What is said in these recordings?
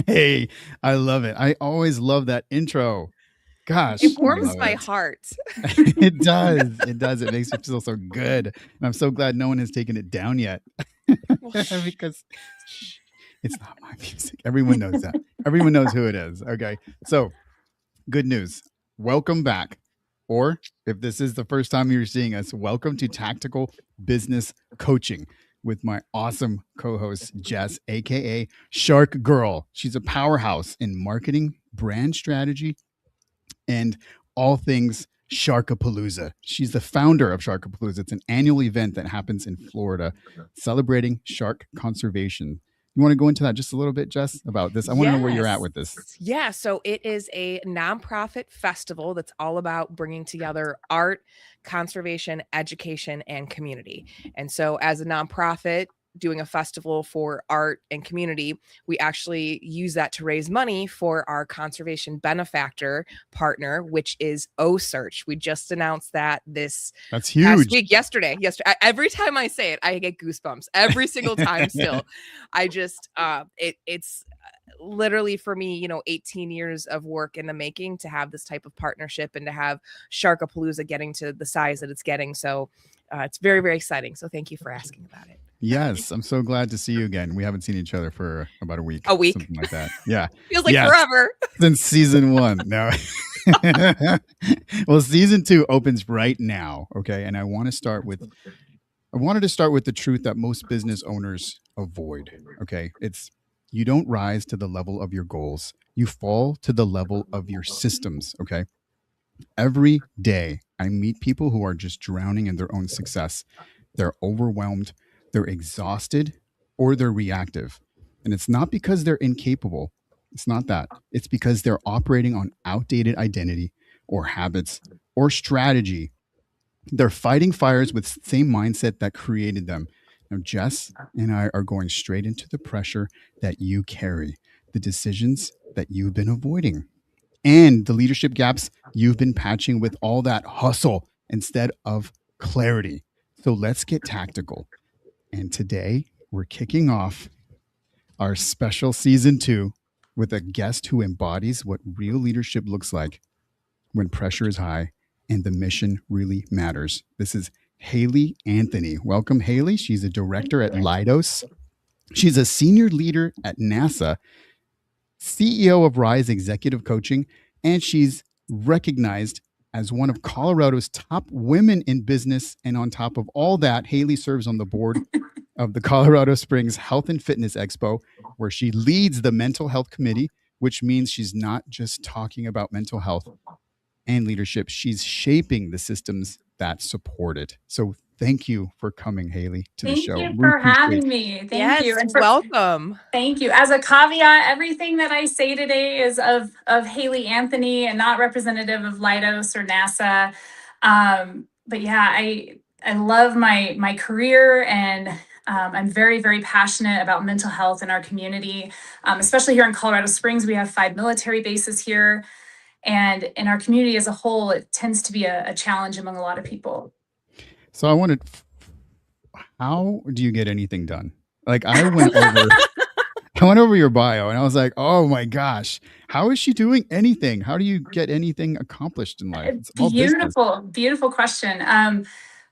Hey, I love it. I always love that intro. It Gosh, I warms love my it. heart. It does. It does. It makes me feel so good. And I'm so glad no one has taken it down yet. Well, shh. Because shh, it's not my music. Everyone knows that. Everyone knows who it is. Okay. So, good news. Welcome back. Or if this is the first time you're seeing us, welcome to Tactical Business Coaching with my awesome co host, Jess, AKA Shark Girl. She's a powerhouse in marketing, brand strategy, and all things Sharkapalooza. She's the founder of Sharkapalooza. It's an annual event that happens in Florida celebrating shark conservation. You want to go into that just a little bit, Jess, about this? I want to know where you're at Yes. with this. Yeah. So it is a nonprofit festival that's all about bringing together art, conservation, education, and community. And so, as a nonprofit, doing a festival for art and community, we actually use that to raise money for our conservation benefactor partner, which is O Search. We just announced that this That's past huge. week, yesterday. Every time I say it, I get goosebumps every single time. Still, I just it's literally for me, 18 years of work in the making to have this type of partnership and to have Sharkapalooza getting to the size that it's getting. So it's very, very exciting. So thank you for asking about it. Yes, I'm so glad to see you again. We haven't seen each other for about a week, A week something like that. Yeah. feels like Yes. forever. Since season one. No. Well, season two opens right now. Okay. And I wanted to start with the truth that most business owners avoid. Okay. It's you don't rise to the level of your goals. You fall to the level of your systems. Okay. Every day I meet people who are just drowning in their own success. They're overwhelmed, they're exhausted, or they're reactive. And it's not because they're incapable. It's not that. It's because they're operating on outdated identity or habits or strategy. They're fighting fires with the same mindset that created them. Now, Jess and I are going straight into the pressure that you carry, the decisions that you've been avoiding, and the leadership gaps you've been patching with all that hustle instead of clarity. So let's get tactical. And today we're kicking off our special season two with a guest who embodies what real leadership looks like when pressure is high and the mission really matters. This is Haley Anthony. Welcome, Haley. She's a director at Leidos. She's a senior leader at NASA, CEO of Rise Executive Coaching, and she's recognized as one of Colorado's top women in business. And on top of all that, Haley serves on the board of the Colorado Springs Health and Fitness Expo, where she leads the mental health committee, which means she's not just talking about mental health and leadership, she's shaping the systems that support it. So thank you for coming, Haley, to the Thank show. you We for appreciate having me. Thank Yes, you. welcome. Thank you. As a caveat, everything that I say today is of Haley Anthony and not representative of Leidos or NASA. But yeah, I love my career, and I'm very, very passionate about mental health in our community, especially here in Colorado Springs. We have 5 military bases here, and in our community as a whole, it tends to be a challenge among a lot of people. So I wanted, how do you get anything done? Like I went over I went over your bio and I was like, oh my gosh, how is she doing anything? How do you get anything accomplished in life? It's all business. Beautiful, beautiful question.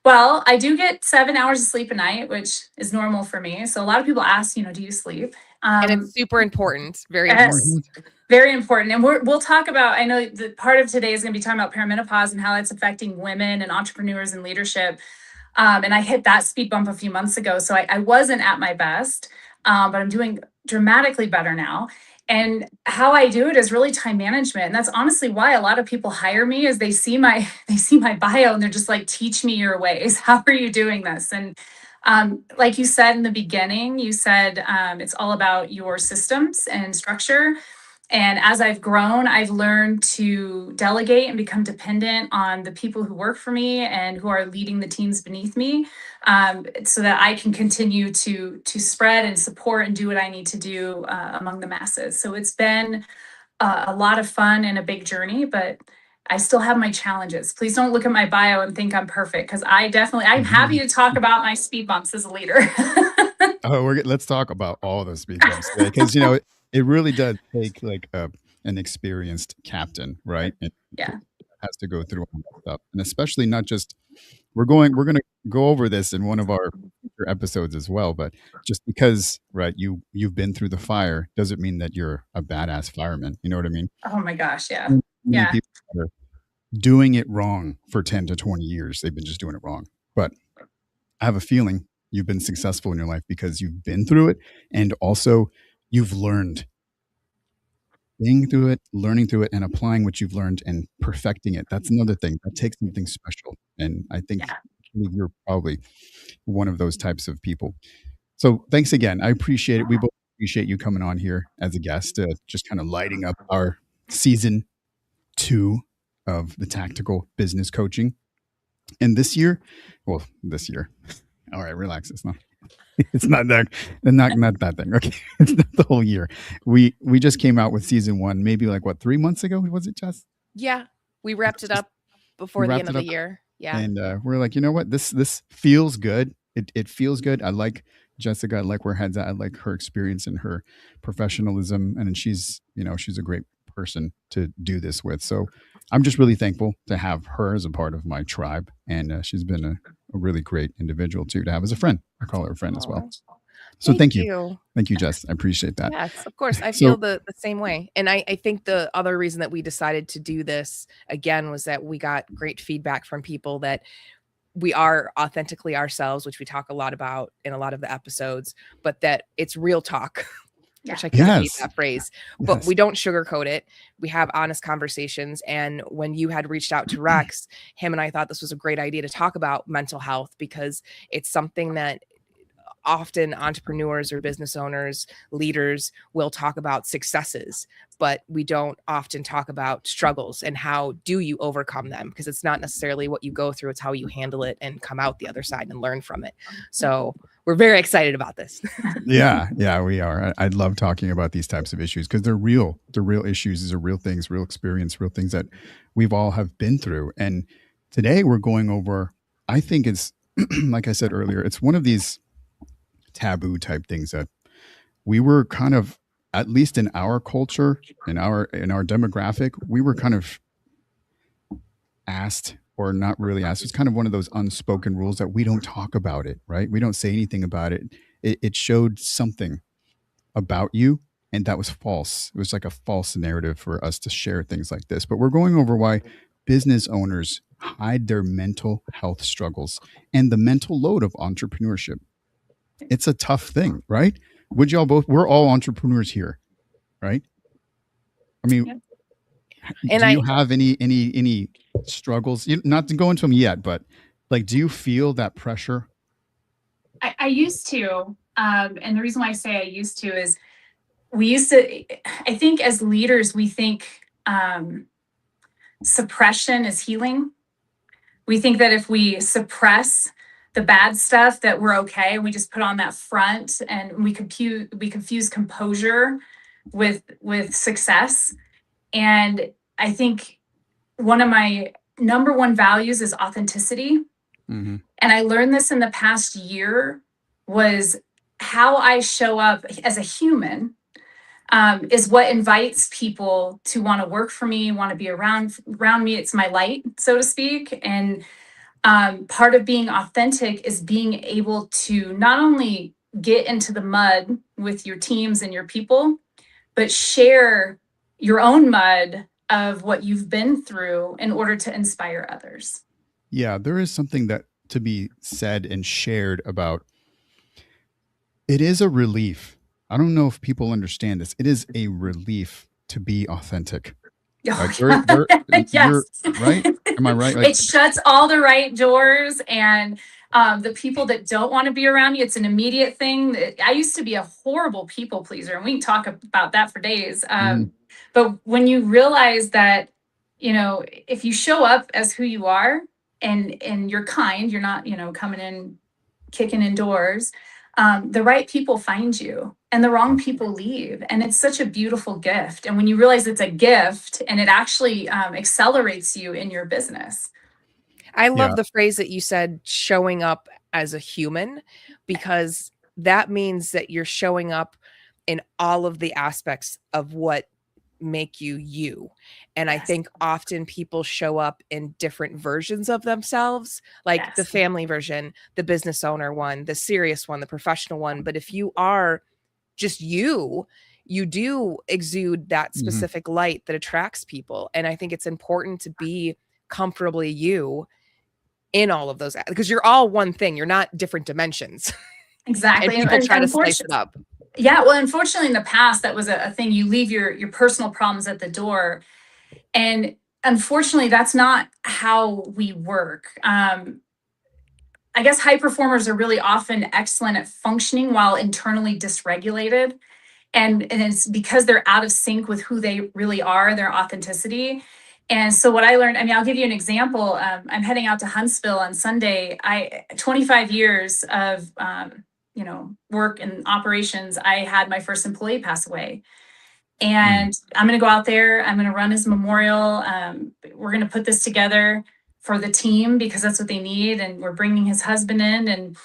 Well, I do get 7 hours of sleep a night, which is normal for me. So a lot of people ask, do you sleep? And it's super important. Very important. Yes, very important. And we'll talk about, I know that part of today is going to be talking about perimenopause and how it's affecting women and entrepreneurs and leadership. And I hit that speed bump a few months ago. So I wasn't at my best, but I'm doing dramatically better now. And how I do it is really time management. And that's honestly why a lot of people hire me, is they see my bio and they're just like, teach me your ways. How are you doing this? And like you said in the beginning, you said it's all about your systems and structure. And as I've grown, I've learned to delegate and become dependent on the people who work for me and who are leading the teams beneath me, so that I can continue to spread and support and do what I need to do among the masses. So it's been a lot of fun and a big journey, but I still have my challenges. Please don't look at my bio and think I'm perfect, because I'm happy to talk about my speed bumps as a leader. Let's talk about all the speed bumps today, because it really does take like an experienced captain, right? And Yeah. has to go through all that stuff, and especially not just we're going to go over this in one of our future episodes as well, but just because, right, you've been through the fire doesn't mean that you're a badass fireman. You know what I mean? Oh my gosh. Yeah. Too many Yeah. people are doing it wrong for 10 to 20 years. They've been just doing it wrong. But I have a feeling you've been successful in your life because you've been through it, and also you've learned. Being through it, learning through it, and applying what you've learned and perfecting it. That's another thing. That takes something special. And I think Yeah. you're probably one of those types of people. So thanks again. I appreciate it. We both appreciate you coming on here as a guest, just kind of lighting up our season 2 of the Tactical Business Coaching. And this year, all right, relax. It's not that thing. Okay. It's not the whole year. We just came out with season 1, maybe like 3 months ago, was it, Jess? Yeah. We wrapped it up before the end of the year. Yeah. And we're like, you know what? This feels good. It feels good. I like Jessica. I like where her head's at. I like her experience and her professionalism. And she's a great person to do this with. So I'm just really thankful to have her as a part of my tribe. And she's been a really great individual too to have as a friend. I call her a friend as well. So thank you. Thank you, Jess. I appreciate that. Yes, of course. I feel the same way. And I think the other reason that we decided to do this again was that we got great feedback from people that we are authentically ourselves, which we talk a lot about in a lot of the episodes, but that it's real talk, which I can hate that phrase, but we don't sugarcoat it. We have honest conversations. And when you had reached out to Rex, him and I thought this was a great idea to talk about mental health, because it's something that often entrepreneurs or business owners, leaders will talk about successes, but we don't often talk about struggles and how do you overcome them, because it's not necessarily what you go through, it's how you handle it and come out the other side and learn from it. So we're very excited about this. Yeah, we are. I love talking about these types of issues because they're real. They're real issues. These are real things, real experience, real things that we've all have been through. And today we're going over, I think it's, like I said earlier, it's one of these taboo type things that we were kind of, at least in our culture, in our demographic, we were kind of asked, or not really asked. It's kind of one of those unspoken rules that we don't talk about it, right? We don't say anything about it. It showed something about you, and that was false. It was like a false narrative for us to share things like this. But we're going over why business owners hide their mental health struggles and the mental load of entrepreneurship. It's a tough thing, right? We're all entrepreneurs here, right? I mean, do you have any struggles? Not to go into them yet, but like, do you feel that pressure? I used to. And the reason why I say I used to is I think as leaders, we think suppression is healing. We think that if we suppress the bad stuff that we're okay, and we just put on that front, and we confuse composure with success. And I think one of my number one values is authenticity. Mm-hmm. And I learned this in the past year, was how I show up as a human is what invites people to want to work for me, want to be around me. It's my light, so to speak. And part of being authentic is being able to not only get into the mud with your teams and your people, but share your own mud of what you've been through in order to inspire others. Yeah, there is something that to be said and shared about. It is a relief. I don't know if people understand this. It is a relief to be authentic. Like yes. Right? Am I right? Like, it shuts all the right doors, and the people that don't want to be around you, it's an immediate thing. I used to be a horrible people pleaser, and we can talk about that for days. But when you realize that, if you show up as who you are, and you're kind, you're not, coming in, kicking in doors, the right people find you and the wrong people leave. And it's such a beautiful gift. And when you realize it's a gift, and it actually accelerates you in your business. I love the phrase that you said, showing up as a human, because that means that you're showing up in all of the aspects of what make you you. And I think often people show up in different versions of themselves, like the family version, the business owner one, the serious one, the professional one. But if you are just you do exude that specific light that attracts people. And I think it's important to be comfortably you in all of those, because you're all one thing. You're not different dimensions. Exactly. And people try to slice it up. Yeah. Well, unfortunately, in the past, that was a thing. You leave your personal problems at the door. And unfortunately, that's not how we work. I guess high performers are really often excellent at functioning while internally dysregulated. And it's because they're out of sync with who they really are, their authenticity. And so what I learned, I mean, I'll give you an example. I'm heading out to Huntsville on Sunday. 25 years of, work and operations, I had my first employee pass away. And I'm going to go out there. I'm going to run his memorial. We're going to put this together for the team because that's what they need. And we're bringing his husband in.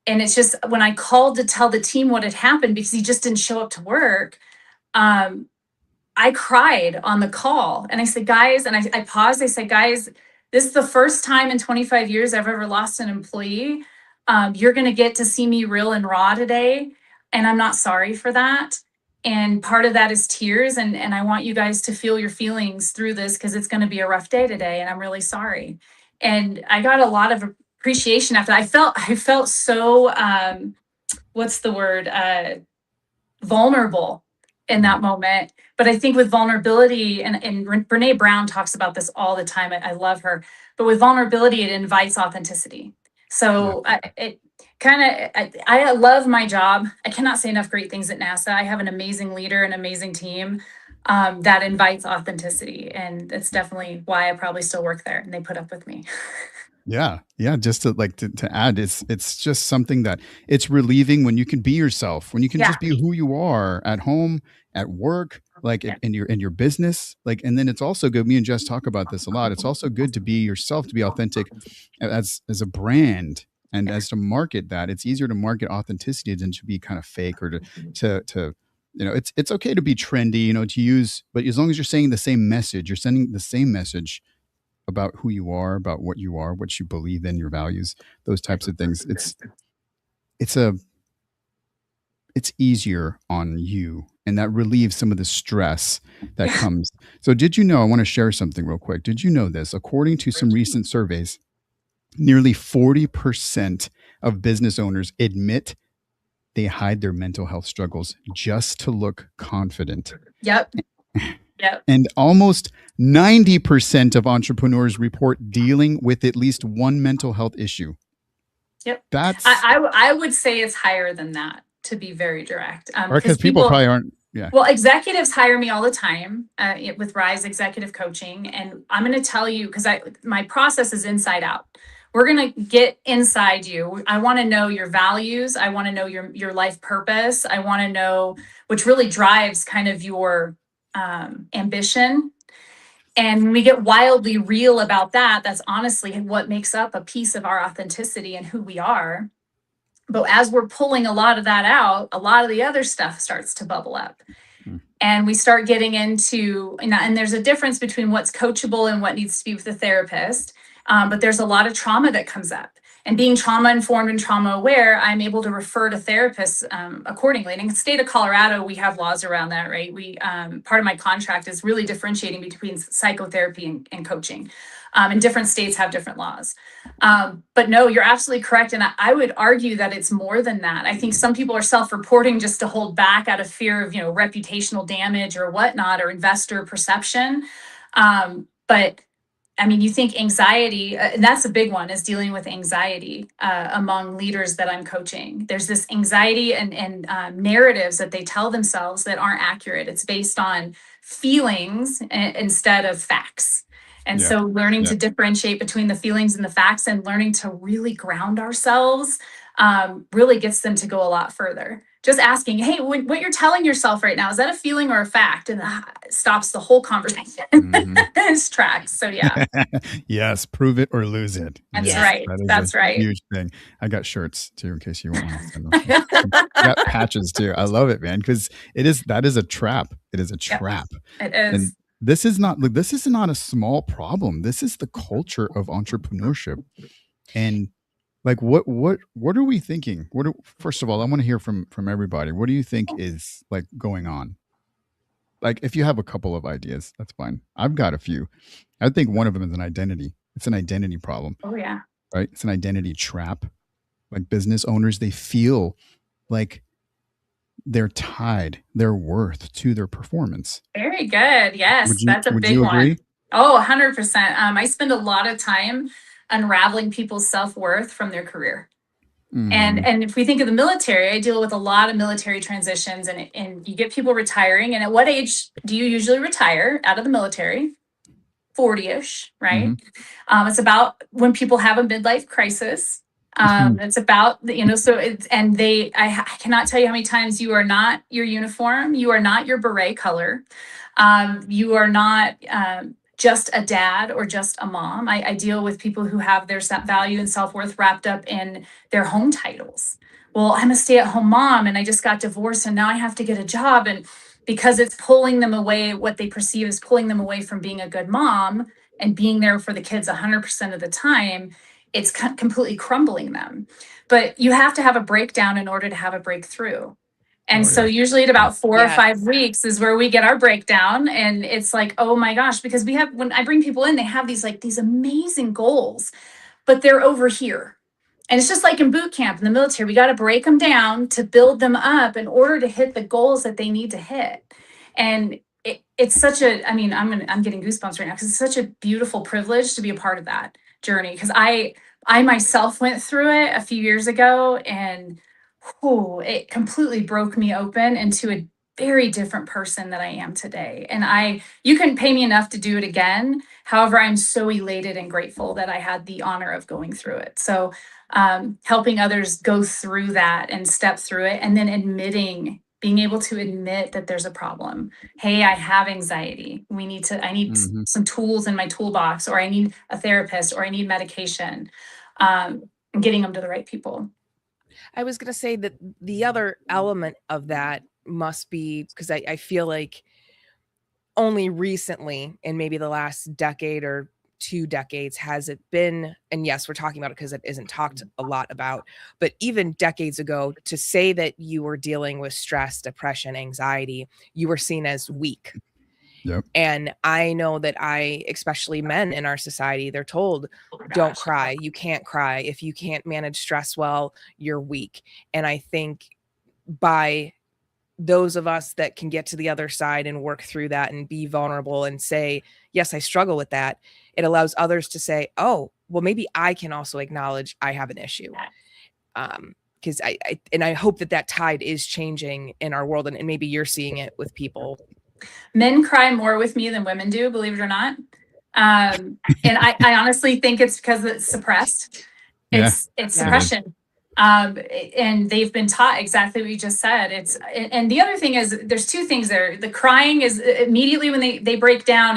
And it's just, when I called to tell the team what had happened, because he just didn't show up to work, I cried on the call. And I said, guys, and I paused. I said, guys, this is the first time in 25 years I've ever lost an employee. You're going to get to see me real and raw today. And I'm not sorry for that. And part of that is tears. And I want you guys to feel your feelings through this, because it's going to be a rough day today. And I'm really sorry. And I got a lot of appreciation after that. I felt so, what's the word? Vulnerable in that moment. But I think with vulnerability, and Brene Brown talks about this all the time. I love her. But with vulnerability, it invites authenticity. So I love my job. I cannot say enough great things at NASA. I have an amazing leader, an amazing team that invites authenticity. And it's definitely why I probably still work there, and they put up with me. Yeah. Just to add, it's just something that it's relieving when you can be yourself, when you can just be who you are at home, at work, in your business. And then it's also good. Me and Jess talk about this a lot. It's also good to be yourself, to be authentic as a brand, and as to market that. It's easier to market authenticity than to be kind of fake, or to it's okay to be trendy, to use, but as long as you're saying the same message, you're sending the same message about who you are, about what you are, what you believe in, your values, those types of things. It's easier on you, and that relieves some of the stress that comes. So did you know, I want to share something real quick. Did you know this? According to some recent surveys, nearly 40% of business owners admit they hide their mental health struggles just to look confident. Yep. And almost 90% of entrepreneurs report dealing with at least one mental health issue. Yep. That's I would say it's higher than that, to be very direct. Because people probably aren't. Yeah. Well, executives hire me all the time with Rise Executive Coaching. And I'm going to tell you, because my process is inside out. We're going to get inside you. I want to know your values. I want to know your life purpose. I want to know, which really drives kind of your ambition. And when we get wildly real about that, that's honestly what makes up a piece of our authenticity and who we are. But as we're pulling a lot of that out, a lot of the other stuff starts to bubble up. And we start getting into, and there's a difference between what's coachable and what needs to be with the therapist. But there's a lot of trauma that comes up. And being trauma informed and trauma aware, I'm able to refer to therapists accordingly. And in the state of Colorado, we have laws around that, right? We part of my contract is really differentiating between psychotherapy and coaching. And different states have different laws. But no, you're absolutely correct. And I would argue that it's more than that. I think some people are self-reporting just to hold back out of fear of, reputational damage or whatnot, or investor perception. But I mean, you think anxiety, and that's a big one, is dealing with anxiety among leaders that I'm coaching. There's this anxiety and narratives that they tell themselves that aren't accurate. It's based on feelings instead of facts. And so learning to differentiate between the feelings and the facts, and learning to really ground ourselves really gets them to go a lot further. just asking, hey, what you're telling yourself right now, is that a feeling or a fact? And it stops the whole conversation in its tracks. So yeah. Yes, prove it or lose it. That's Yes, right. that is That's a right. huge thing. I got shirts too, in case you want to send them. I got patches too. I love it, man, because that is a trap. It is a trap. It is. And this is not a small problem. This is the culture of entrepreneurship. And like, what are we thinking? First of all, I want to hear from everybody. What do you think is like going on? Like, if you have a couple of ideas, that's fine. I've got a few. I think one of them is an identity. It's an identity problem. Oh yeah. Right? It's an identity trap. Like, business owners, they feel like they're tied their worth to their performance. Very good. Yes, that's a big one. Oh, 100%. I spend a lot of time unraveling people's self-worth from their career. And if we think of the military, I deal with a lot of military transitions, and you get people retiring. And at what age do you usually retire out of the military? 40-ish, right? It's about when people have a midlife crisis. It's about, so I cannot tell you how many times you are not your uniform, you are not your beret color, you are not just a dad or just a mom. I deal with people who have their value and self-worth wrapped up in their home titles. Well, I'm a stay-at-home mom and I just got divorced and now I have to get a job. And because it's pulling them away, what they perceive is pulling them away from being a good mom and being there for the kids 100% of the time, it's completely crumbling them. But you have to have a breakdown in order to have a breakthrough. And so usually at about 4 or 5 weeks is where we get our breakdown. And it's like, oh my gosh, because when I bring people in, they have these amazing goals, but they're over here. And it's just like in boot camp in the military, we got to break them down to build them up in order to hit the goals that they need to hit. And it's such I'm getting goosebumps right now because it's such a beautiful privilege to be a part of that journey. Because I myself went through it a few years ago, and it completely broke me open into a very different person that I am today. And you couldn't pay me enough to do it again. However, I'm so elated and grateful that I had the honor of going through it. So helping others go through that and step through it, and then being able to admit that there's a problem. Hey, I have anxiety. I need some tools in my toolbox, or I need a therapist, or I need medication, and getting them to the right people. I was going to say that the other element of that must be, because I feel like only recently, in maybe the last decade or 2 decades, has it been, and yes, we're talking about it because it isn't talked a lot about, but even decades ago, to say that you were dealing with stress, depression, anxiety, you were seen as weak. Yep. And I know that especially men in our society, they're told, don't cry. You can't cry. If you can't manage stress well, you're weak. And I think by those of us that can get to the other side and work through that and be vulnerable and say, yes, I struggle with that, it allows others to say, oh, well, maybe I can also acknowledge I have an issue. Because I hope that tide is changing in our world, and maybe you're seeing it with people. Men cry more with me than women do, believe it or not. And I honestly think it's because it's suppressed. It's suppression. And they've been taught exactly what you just said. And the other thing is, there's 2 things there. The crying is immediately when they break down,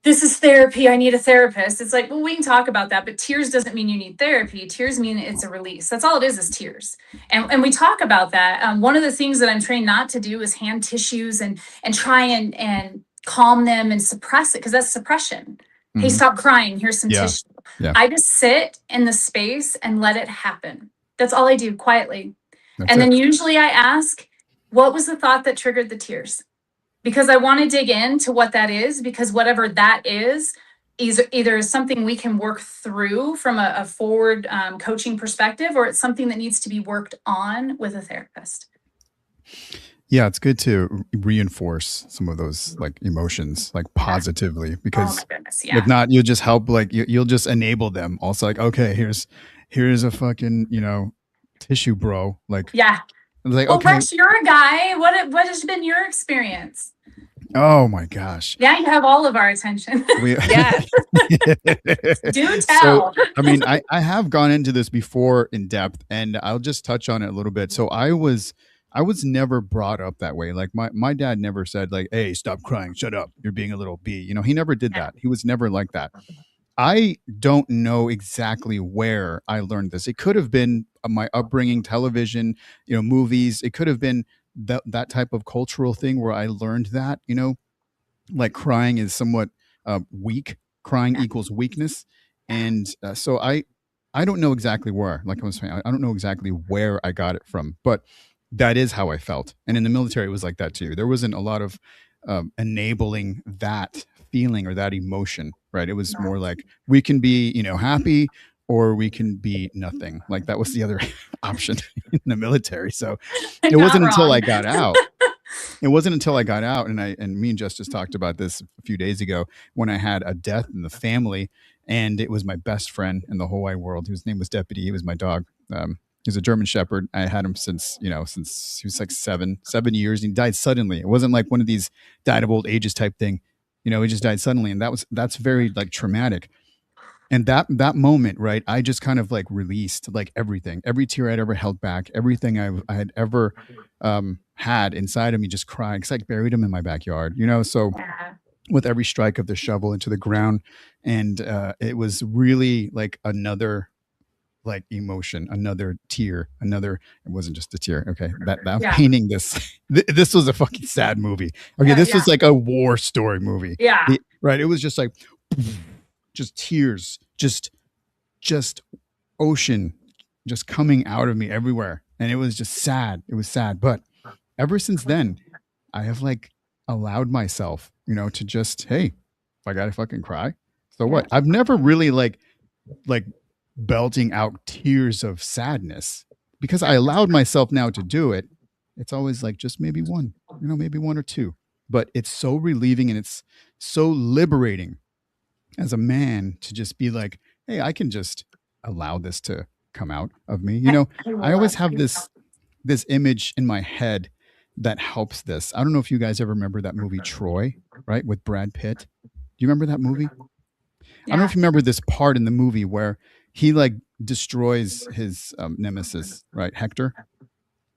this is therapy. I need a therapist. It's like, well, we can talk about that, but tears doesn't mean you need therapy. Tears mean it's a release. That's all it is tears. And we talk about that. One of the things that I'm trained not to do is hand tissues and try and calm them and suppress it, because that's suppression. Hey, stop crying. Here's some tissue. Yeah. I just sit in the space and let it happen. That's all I do, quietly. Then usually I ask, what was the thought that triggered the tears? Because I want to dig into what that is, because whatever that is either something we can work through from a forward coaching perspective, or it's something that needs to be worked on with a therapist. Yeah, it's good to reinforce some of those like emotions, like positively, because if not, you'll just help, like you'll just enable them. Also, like, okay, here's a fucking, tissue, bro. Like, like, well, okay. Rex, you're a guy. What has been your experience? Oh my gosh. Yeah, you have all of our attention. Yes. Do tell. So, I mean, I have gone into this before in depth, and I'll just touch on it a little bit. So I was I was never brought up that way. Like my dad never said like, "Hey, stop crying, shut up, you're being a little bee." You know, he never did that. He was never like that. I don't know exactly where I learned this. It could have been my upbringing, television, you know, movies. It could have been that type of cultural thing where I learned that, you know, like crying is somewhat weak. Crying equals weakness, and so I don't know exactly where. Like I was saying, I don't know exactly where I got it from, but that is how I felt. And in the military, it was like that too. There wasn't a lot of enabling that feeling or that emotion, right? It was more like we can be, you know, happy or we can be nothing. Like that was the other option in the military. So it Not wasn't until wrong. I got out it wasn't until I got out, and me and Justice talked about this a few days ago when I had a death in the family, and it was my best friend in the whole wide world, whose name was Deputy. He was my dog. He's a German Shepherd. I had him since, you know, since he was like 7 years. And he died suddenly. It wasn't like one of these died of old ages type thing. You know, he just died suddenly, and that's very like traumatic. And that moment, right? I just kind of like released like everything, every tear I'd ever held back, everything I had ever had inside of me, just crying because I buried him in my backyard, you know. So Yeah. with every strike of the shovel into the ground, and it was really like another like emotion, another tear, another. It wasn't just a tear. Okay, that I'm Yeah. painting this. This was a fucking sad movie. Okay, this Yeah. was like a war story movie. Yeah. Right. It was just like just tears, just ocean just coming out of me everywhere. And it was just sad. It was sad. But ever since then, I have like allowed myself, you know, to just, hey, if I gotta fucking cry, so what? I've never really like belting out tears of sadness because I allowed myself now to do it. It's always like just maybe one, you know, maybe one or two. But it's so relieving and it's so liberating as a man to just be like, hey, I can just allow this to come out of me. You know, I always have this image in my head that helps this. I don't know if you guys ever remember that movie Troy, right, with Brad Pitt. Do you remember that movie? I don't know Yeah. if you remember this part in the movie where he like destroys his nemesis, right, Hector.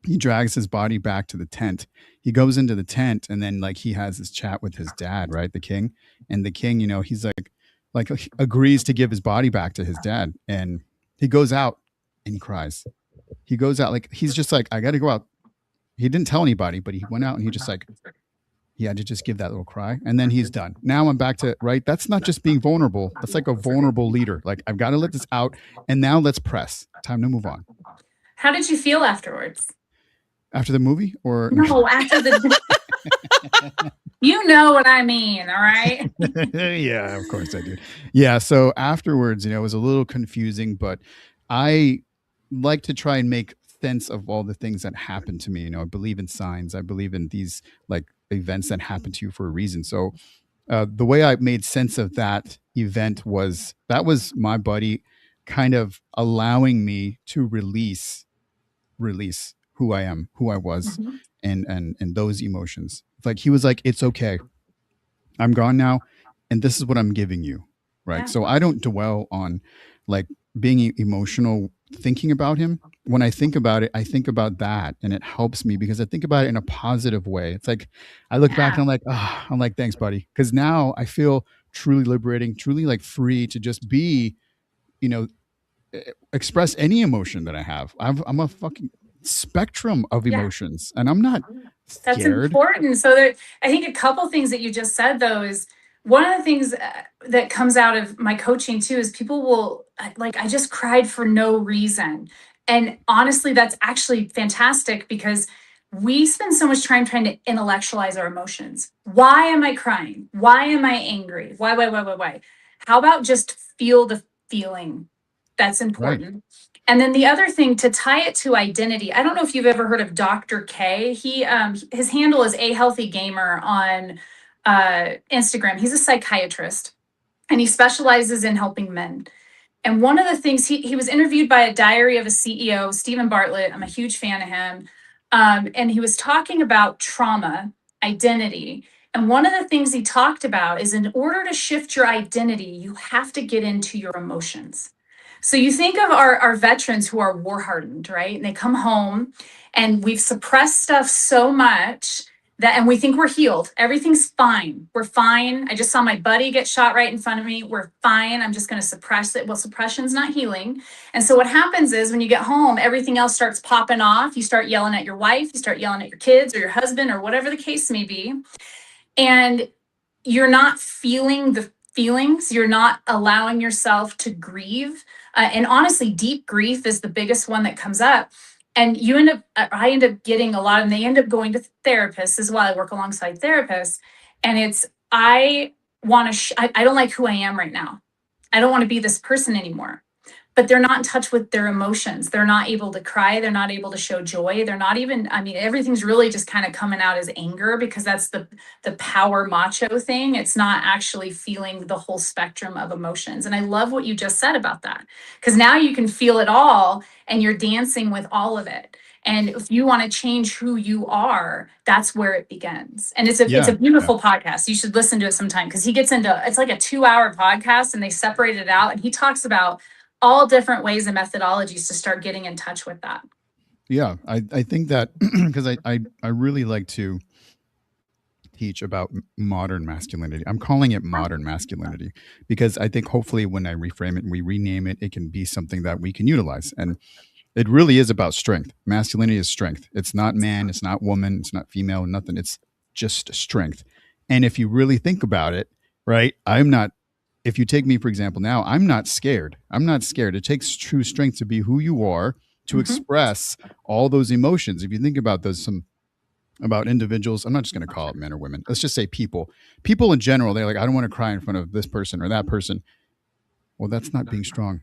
He drags his body back to the tent. He goes into the tent and then like he has this chat with his dad, right, the king. And the king, you know, he's like agrees to give his body back to his dad, and he goes out and he cries. He goes out like he's just like I got to go out. He didn't tell anybody, but he went out and he just like he had to just give that little cry, and then he's done. Now I'm back to right. That's not just being vulnerable. That's like a vulnerable leader. Like I've got to let this out, and now let's press. Time to move on. How did you feel afterwards? After the movie, or No, after the. You know what I mean, all right? yeah, of course I do. Yeah, so afterwards, you know, it was a little confusing, but I like to try and make sense of all the things that happened to me. You know, I believe in signs. I believe in these like events that happen to you for a reason. So the way I made sense of that event was that was my buddy kind of allowing me to release who I am, who I was, Mhm. and those emotions. Like he was like, it's okay. I'm gone now, and this is what I'm giving you. Right. Yeah. So I don't dwell on like being emotional thinking about him. When I think about it, I think about that and it helps me because I think about it in a positive way. It's like I look back Yeah. and I'm like, ah, I'm like, thanks, buddy. Because now I feel truly liberating, truly like free to just be, you know, express any emotion that I have. I'm a fucking spectrum of Yeah. emotions and I'm not That's scared. important. So there, I think a couple things that you just said though is one of the things that comes out of my coaching too is people will like I just cried for no reason. And honestly, that's actually fantastic because we spend so much time trying to intellectualize our emotions. Why am I crying? Why am I angry? Why? How about just feel the feeling? That's Right. important. And then the other thing to tie it to identity, I don't know if you've ever heard of Dr. K. His handle is A Healthy Gamer on Instagram. He's a psychiatrist and he specializes in helping men. And one of the things he was interviewed by a Diary of a CEO, Stephen Bartlett. I'm a huge fan of him. And he was talking about trauma, identity. And one of the things he talked about is in order to shift your identity, you have to get into your emotions. So you think of our veterans who are war hardened, right? And they come home and we've suppressed stuff so much that, and we think we're healed. Everything's fine. We're fine. I just saw my buddy get shot right in front of me. We're fine. I'm just going to suppress it. Well, suppression's not healing. And so what happens is when you get home, everything else starts popping off. You start yelling at your wife, you start yelling at your kids or your husband or whatever the case may be. And you're not feeling the feelings. You're not allowing yourself to grieve. And honestly, deep grief is the biggest one that comes up. And I end up getting a lot, and they end up going to therapists as well. I work alongside therapists. And I don't like who I am right now. I don't want to be this person anymore. But they're not in touch with their emotions. They're not able to cry. They're not able to show joy. They're not even, everything's really just kind of coming out as anger because that's the power macho thing. It's not actually feeling the whole spectrum of emotions. And I love what you just said about that, because now you can feel it all and you're dancing with all of it. And if you want to change who you are, that's where it begins. And it's a beautiful podcast. You should listen to it sometime, because he gets into, it's like a 2-hour podcast and they separate it out. And he talks about all different ways and methodologies to start getting in touch with that. Yeah, I think that because I really like to teach about modern masculinity. I'm calling it modern masculinity because I think hopefully when I reframe it and we rename it, it can be something that we can utilize. And it really is about strength. Masculinity is strength. It's not man, it's not woman, it's not female, nothing. It's just strength. And if you really think about it, right, if you take me, for example, now, I'm not scared. I'm not scared. It takes true strength to be who you are, to express all those emotions. If you think about about individuals, I'm not just going to call it men or women. Let's just say people in general, they're like, I don't want to cry in front of this person or that person. Well, that's not being strong.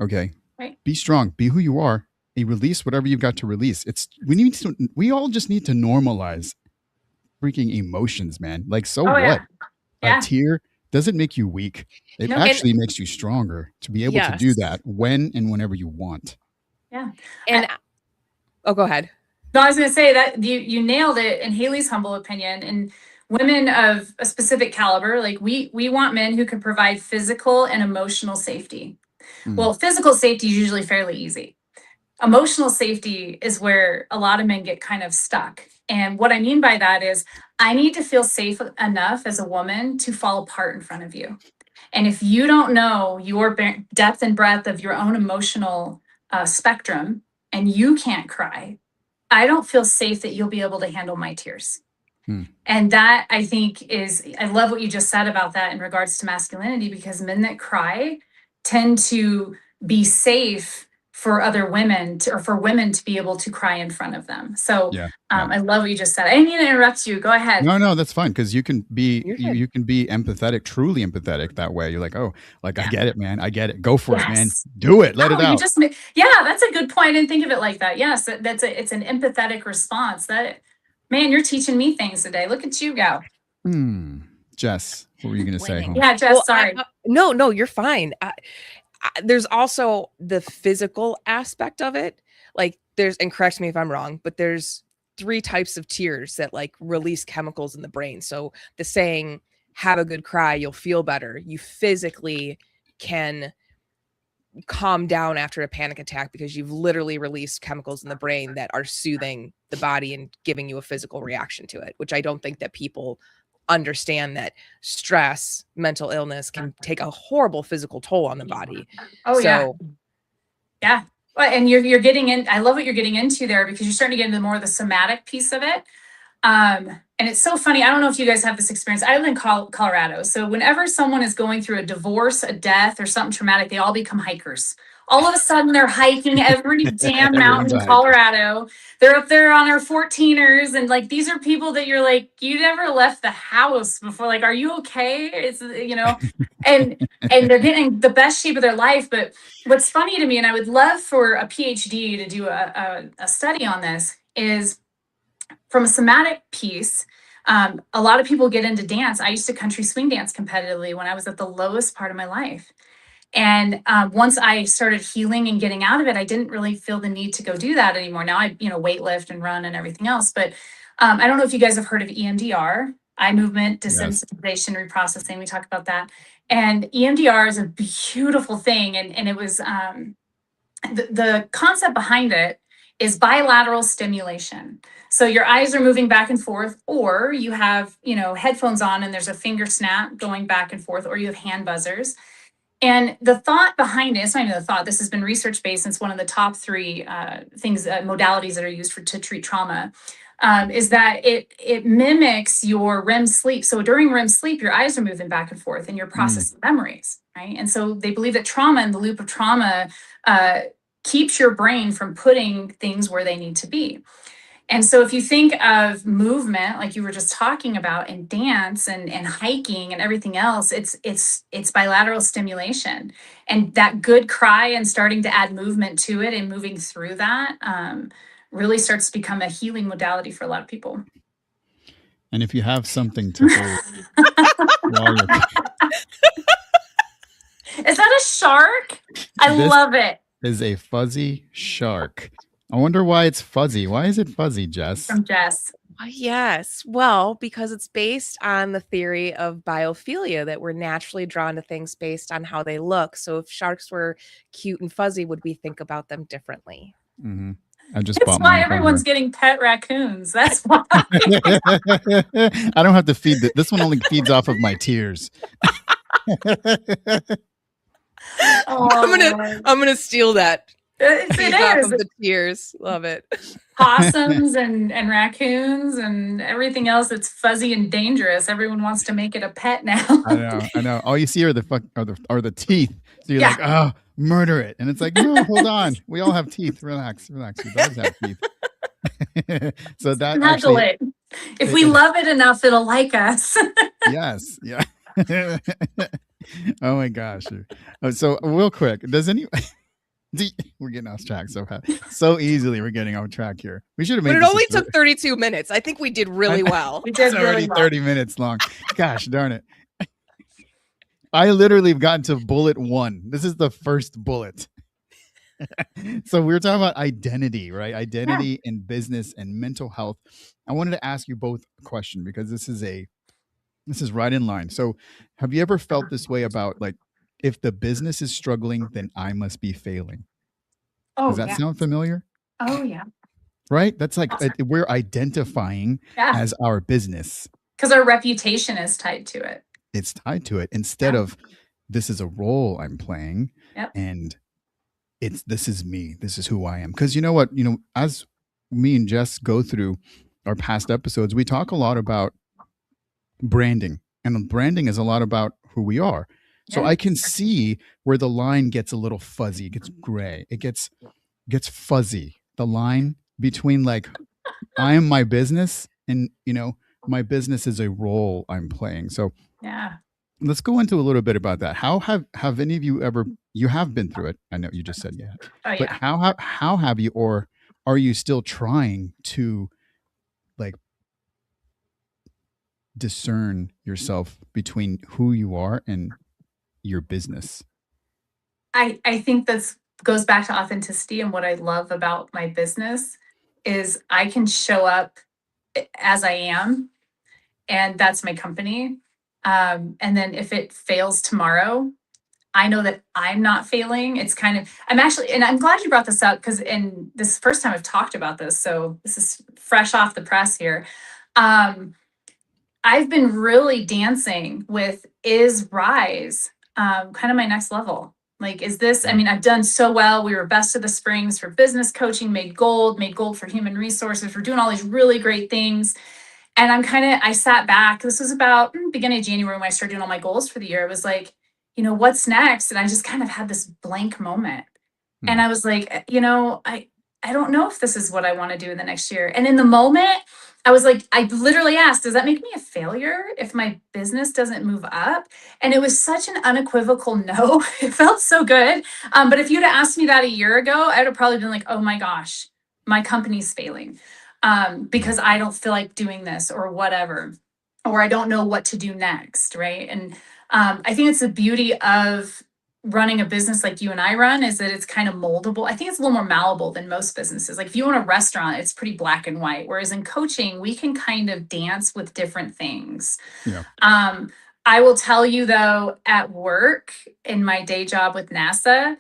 Okay. Right. Be strong, be who you are, and release whatever you've got to release. We all just need to normalize freaking emotions, man. Like, so what? Yeah. A tear doesn't make you weak. It actually makes you stronger to be able to do that when and whenever you want. Yeah. And go ahead. No, I was going to say that you nailed it in Haley's humble opinion. And women of a specific caliber, like we want men who can provide physical and emotional safety. Well, physical safety is usually fairly easy. Emotional safety is where a lot of men get kind of stuck. And what I mean by that is I need to feel safe enough as a woman to fall apart in front of you. And if you don't know your depth and breadth of your own emotional spectrum and you can't cry, I don't feel safe that you'll be able to handle my tears. And that, I think, I love what you just said about that in regards to masculinity, because men that cry tend to be safe for other women or for women to be able to cry in front of them. So I love what you just said. I didn't mean to interrupt you. Go ahead. No, that's fine. Because you can be empathetic, truly empathetic that way. You're like, oh, like, I get it, man. I get it. Go for it, man. Do it. Let it out. That's a good point. I didn't think of it like that. Yes, it's an empathetic response. Man, you're teaching me things today. Look at you go. Jess, what were you going to say? Yeah, Jess, sorry. No, you're fine. There's also the physical aspect of it. Like and correct me if I'm wrong, but there's 3 types of tears that like release chemicals in the brain. So the saying, have a good cry, you'll feel better. You physically can calm down after a panic attack because you've literally released chemicals in the brain that are soothing the body and giving you a physical reaction to it, which I don't think that people understand, that stress, mental illness can take a horrible physical toll on the body. Yeah. Well, and you're getting in, I love what you're getting into there, because you're starting to get into more of the somatic piece of it. And it's so funny. I don't know if you guys have this experience. I live in Colorado. So whenever someone is going through a divorce, a death, or something traumatic, they all become hikers. All of a sudden, they're hiking every damn mountain in Colorado. They're up there on their 14ers. And like, these are people that you're like, you never left the house before. Like, are you okay? It's, and they're getting the best shape of their life. But what's funny to me, and I would love for a PhD to do a study on this, is from a somatic piece. A lot of people get into dance. I used to country swing dance competitively when I was at the lowest part of my life. And once I started healing and getting out of it, I didn't really feel the need to go do that anymore. Now I, weightlift and run and everything else. But I don't know if you guys have heard of EMDR, eye movement desensitization reprocessing. We talk about that. And EMDR is a beautiful thing. And it was the concept behind it is bilateral stimulation. So your eyes are moving back and forth, or you have, headphones on and there's a finger snap going back and forth, or you have hand buzzers. And the thought behind it, it's not even the thought, this has been research based. It's one of the top three modalities that are used to treat trauma. Is that it mimics your REM sleep. So during REM sleep, your eyes are moving back and forth and you're processing memories, right? And so they believe that trauma and the loop of trauma keeps your brain from putting things where they need to be. And so if you think of movement, like you were just talking about, and dance and hiking and everything else, it's bilateral stimulation. And that good cry and starting to add movement to it and moving through that really starts to become a healing modality for a lot of people. And if you have something to hold while you're Is that a shark? I love it. Is a fuzzy shark. I wonder why it's fuzzy. Why is it fuzzy, Jess? From Jess. Yes. Well, because it's based on the theory of biophilia, that we're naturally drawn to things based on how they look. So if sharks were cute and fuzzy, would we think about them differently? Mm-hmm. I just That's why everyone's getting pet raccoons. That's why. I don't have to feed this one only feeds off of my tears. I'm gonna steal that. It is. Off of the tears. Love it. Possums and raccoons and everything else that's fuzzy and dangerous. Everyone wants to make it a pet now. I know. All you see are the teeth. So you're like, oh, murder it. And it's like, no, hold on. We all have teeth. Relax. Your dogs have teeth. So that handle it. If we love it enough, it'll like us. Yes. Yeah. Oh my gosh. So real quick, does anyone we're getting off track so easily. We're getting off track here. We should have made. But it only took 32 minutes. I think we did really well. We did already 30 minutes long. Gosh darn it! I literally have gotten to bullet 1. This is the first bullet. So we were talking about identity, right? Identity in business and mental health. I wanted to ask you both a question because this is right in line. So, have you ever felt this way about like, if the business is struggling, then I must be failing? Does that sound familiar? Oh, yeah. Right? That's like we're identifying as our business. Because our reputation is tied to it. It's tied to it instead of this is a role I'm playing and this is me. This is who I am. Because you know what? As me and Jess go through our past episodes, we talk a lot about branding. And branding is a lot about who we are. So I can see where the line gets a little fuzzy, it gets gray, it gets fuzzy. The line between like I am my business and my business is a role I'm playing. So let's go into a little bit about that. How have any of you ever you have been through it? I know you just said but how have you, or are you still trying to like discern yourself between who you are and your business? I think that goes back to authenticity, and what I love about my business is I can show up as I am, and that's my company. And then if it fails tomorrow, I know that I'm not failing. It's kind of, I'm actually, and I'm glad you brought this up because this is the first time I've talked about this. So this is fresh off the press here. I've been really dancing with, is Rise kind of my next level? Like, is this, I mean, I've done so well. We were best of the springs for business coaching, made gold for human resources. We're doing all these really great things. And I sat back. This was about beginning of January when I started doing all my goals for the year. It was like, what's next? And I just kind of had this blank moment. And I was like, I don't know if this is what I want to do in the next year. And in the moment, I was like, I literally asked, does that make me a failure if my business doesn't move up? And it was such an unequivocal no. It felt so good. But if you'd have asked me that a year ago, I'd have probably been like, oh my gosh, my company's failing because I don't feel like doing this or whatever, or I don't know what to do next, right? And I think it's the beauty of running a business like you and I run is that it's kind of moldable. I think it's a little more malleable than most businesses. Like if you own a restaurant, it's pretty black and white. Whereas in coaching, we can kind of dance with different things. Yeah. I will tell you though, at work in my day job with NASA,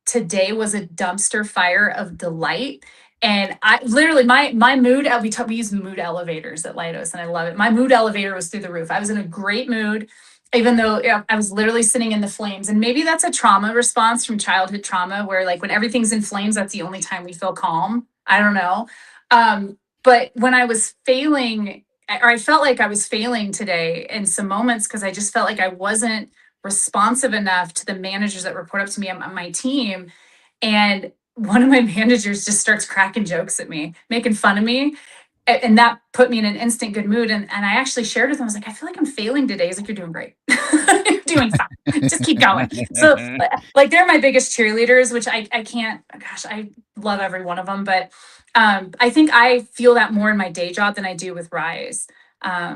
today was a dumpster fire of delight. And I literally my mood, we use mood elevators at Leidos, and I love it. My mood elevator was through the roof. I was in a great mood, even though I was literally sitting in the flames. And maybe that's a trauma response from childhood trauma, where like when everything's in flames, that's the only time we feel calm. I don't know. But when I was failing, or I felt like I was failing today in some moments, because I just felt like I wasn't responsive enough to the managers that report up to me on my team. And one of my managers just starts cracking jokes at me, making fun of me. And that put me in an instant good mood. And I actually shared with him, I was like, I feel like I'm failing today. He's like, you're doing great. You're doing fine. Just keep going. So like they're my biggest cheerleaders, which I can't, gosh, I love every one of them. But I think I feel that more in my day job than I do with Rise. I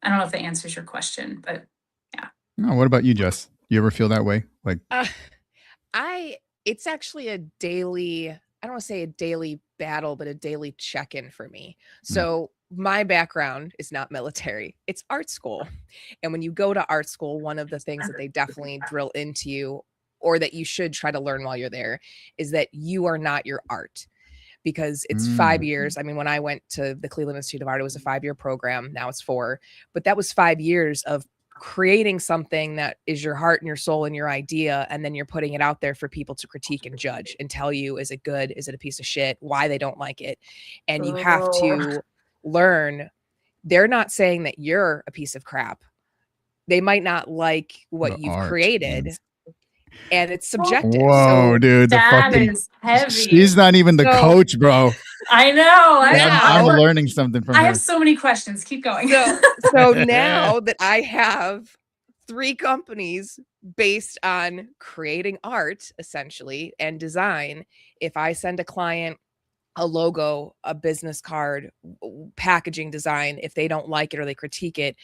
don't know if that answers your question, but yeah. No, what about you, Jess? You ever feel that way? Like, it's actually a daily, I don't want to say a daily battle, but a daily check-in for me. So my background is not military, it's art school. And when you go to art school, one of the things that they definitely drill into you, or that you should try to learn while you're there, is that you are not your art. Because it's 5 years. I mean, when I went to the Cleveland Institute of Art, it was a 5-year program. Now it's 4, but that was 5 years of creating something that is your heart and your soul and your idea. And then you're putting it out there for people to critique and judge and tell you, is it good? Is it a piece of shit? Why they don't like it? And you have to learn, they're not saying that you're a piece of crap. They might not like what you've created. And it's subjective. Whoa, so dude. That is heavy. She's not even the coach, bro. I know. I'm learning something from her. I have so many questions. Keep going. So now that I have 3 companies based on creating art, essentially, and design, if I send a client a logo, a business card, packaging design, if they don't like it or they critique it,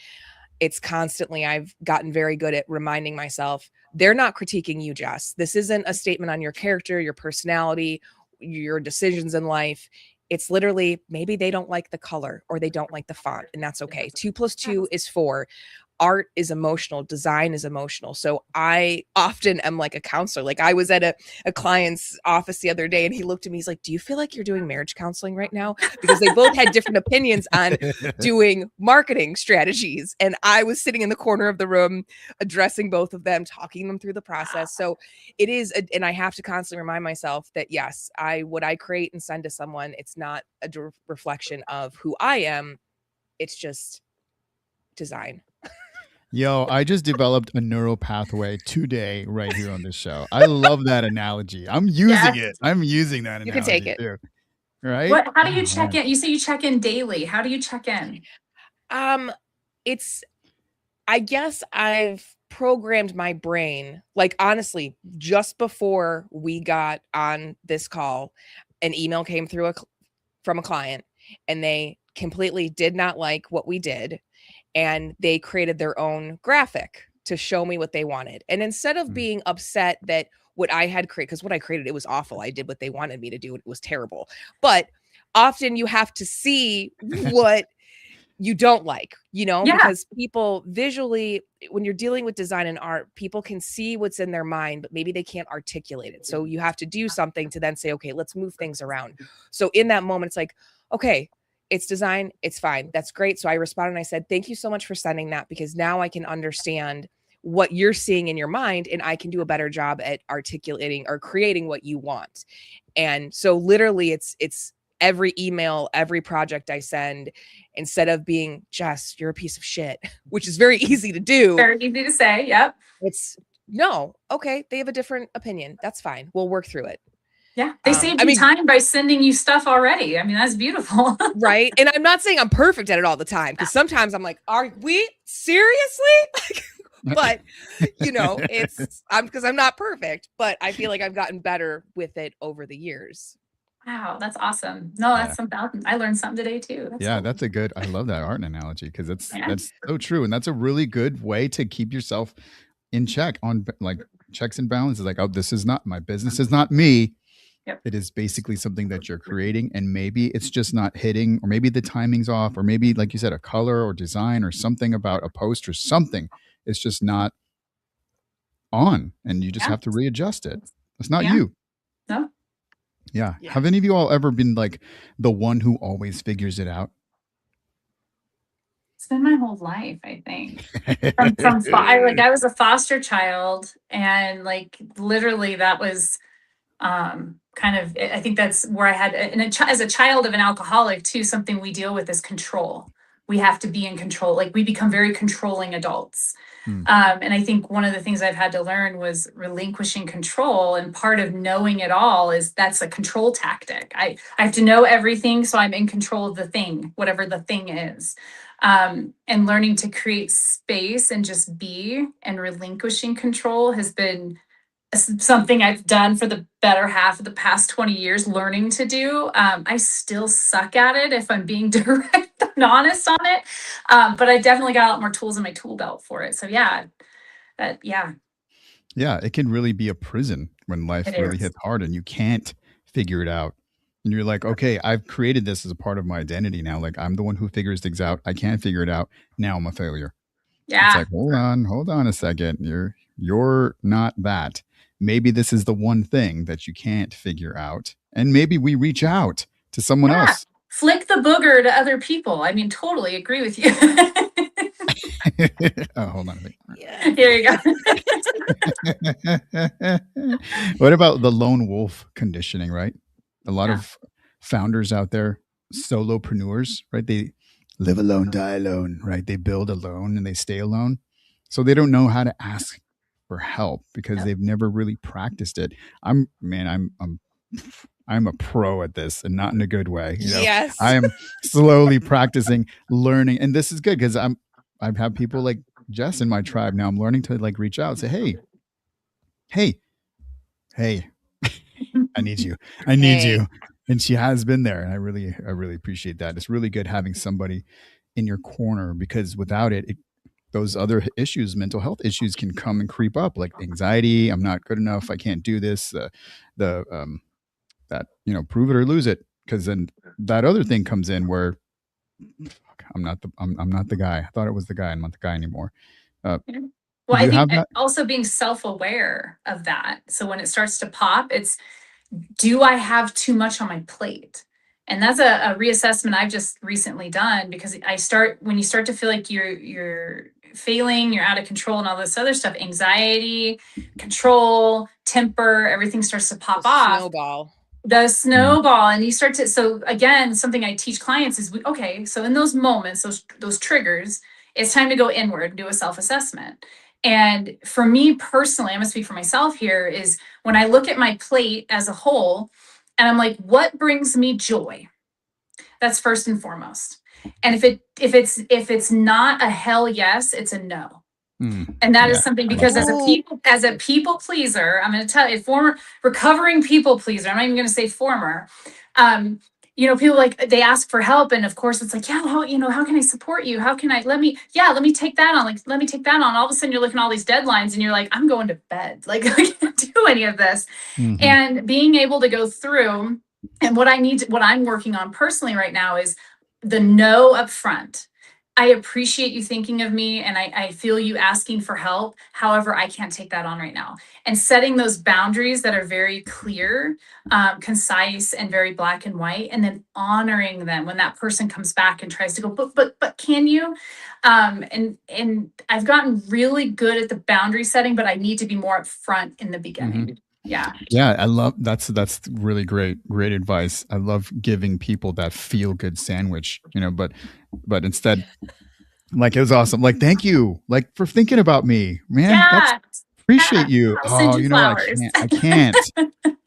it's constantly, I've gotten very good at reminding myself, they're not critiquing you, Jess. This isn't a statement on your character, your personality, your decisions in life. It's literally, maybe they don't like the color or they don't like the font, and that's okay. 2 + 2 is 4. Art is emotional, design is emotional. So I often am like a counselor. Like I was at a client's office the other day, and he looked at me, he's like, do you feel like you're doing marriage counseling right now? Because they both had different opinions on doing marketing strategies. And I was sitting in the corner of the room, addressing both of them, talking them through the process. So it is, and I have to constantly remind myself that yes, what I create and send to someone, it's not a reflection of who I am. It's just design. Yo, I just developed a neural pathway today right here on this show. I love that analogy. I'm using it. I'm using that analogy. You can take it. Too. Right? How do you check in? You say you check in daily. How do you check in? I guess I've programmed my brain, like honestly, just before we got on this call, an email came through from a client, and they completely did not like what we did. And they created their own graphic to show me what they wanted. And instead of being upset that what I had created, because what I created, it was awful. I did what they wanted me to do. It was terrible. But often you have to see what you don't like, because people visually, when you're dealing with design and art, people can see what's in their mind, but maybe they can't articulate it. So you have to do something to then say, okay, let's move things around. So in that moment, it's like, okay, it's design. It's fine. That's great. So I responded and I said, thank you so much for sending that, because now I can understand what you're seeing in your mind, and I can do a better job at articulating or creating what you want. And so literally it's every email, every project I send, instead of being just, you're a piece of shit, which is very easy to do. Very easy to say. Yep. It's no, okay. They have a different opinion. That's fine. We'll work through it. Yeah, they saved you time by sending you stuff already. I mean, that's beautiful. Right. And I'm not saying I'm perfect at it all the time, because sometimes I'm like, are we seriously? But it's because I'm not perfect, but I feel like I've gotten better with it over the years. Wow, that's awesome. No, that's something. I learned something today too. That's a good, I love that art analogy, because that's so true. And that's a really good way to keep yourself in check on like checks and balances. Like, oh, this is not my business, is not me. Yep. It is basically something that you're creating, and maybe it's just not hitting, or maybe the timing's off, or maybe, like you said, a color or design or something about a post or something. It's just not on, and you just have to readjust it. It's not you. No. Yeah. Have any of you all ever been like the one who always figures it out? It's been my whole life, I think. I was a foster child, and like literally that was kind of, I think that's where I had, as a child of an alcoholic too, something we deal with is control. We have to be in control. Like we become very controlling adults. And I think one of the things I've had to learn was relinquishing control. And part of knowing it all is that's a control tactic. I have to know everything so I'm in control of the thing, whatever the thing is. And learning to create space and just be, and relinquishing control has been something I've done for the better half of the past 20 years, learning to do. I still suck at it if I'm being direct and honest on it. But I definitely got a lot more tools in my tool belt for it. So yeah, Yeah, it can really be a prison when life really hits hard and you can't figure it out. And you're like, okay, I've created this as a part of my identity now. Like I'm the one who figures things out. I can't figure it out. Now I'm a failure. Yeah. It's like, hold on a second. You're not that. Maybe this is the one thing that you can't figure out. And maybe we reach out to someone else. Flick the booger to other people. I mean, totally agree with you. Oh, hold on a minute. Yeah. Here you go. What about the lone wolf conditioning, right? A lot of founders out there, solopreneurs, right? They live alone, die alone, right? They build alone and they stay alone. So they don't know how to ask for help because they've never really practiced it. I'm a pro at this, and not in a good way. Yes. I am slowly practicing, learning, and this is good because I've had people like Jess in my tribe now. I'm learning to like reach out and say, hey, I need you. And she has been there, and I really appreciate that. It's really good having somebody in your corner, because without it, those other issues, mental health issues, can come and creep up, like anxiety. I'm not good enough. I can't do this. That prove it or lose it, because then that other thing comes in where I'm not the guy. I thought it was the guy. I'm not the guy anymore. Well, I think also being self-aware of that. So when it starts to pop, it's, do I have too much on my plate? And that's a reassessment I've just recently done, because when you start to feel like you're failing, you're out of control and all this other stuff, anxiety, control, temper, everything starts to pop off. The snowball. And you start to, so again, something I teach clients is, so in those moments, those triggers, it's time to go inward and do a self-assessment. And for me personally, I'm gonna speak for myself here, is when I look at my plate as a whole and I'm like, what brings me joy? That's first and foremost. And if it's not a hell yes, it's a no. And that is something, because as a people pleaser, I'm going to tell you, former recovering people pleaser, I'm not even going to say former, people like, they ask for help. And of course it's like, how can I support you? How can I, let me take that on. Let me take that on. All of a sudden you're looking at all these deadlines and you're like, I'm going to bed. Like I can't do any of this. And being able to go through, and what I'm working on personally right now is the no up front. I appreciate you thinking of me, and I feel you asking for help. However, I can't take that on right now. And setting those boundaries that are very clear, concise, and very black and white, and then honoring them when that person comes back and tries to go, but can you? And I've gotten really good at the boundary setting, but I need to be more upfront in the beginning. Yeah, I love that's really great advice. I love giving people that feel good sandwich, but instead, like, it was awesome. Like, thank you, like, for thinking about me, man. Appreciate you. I'll send you flowers. I can't.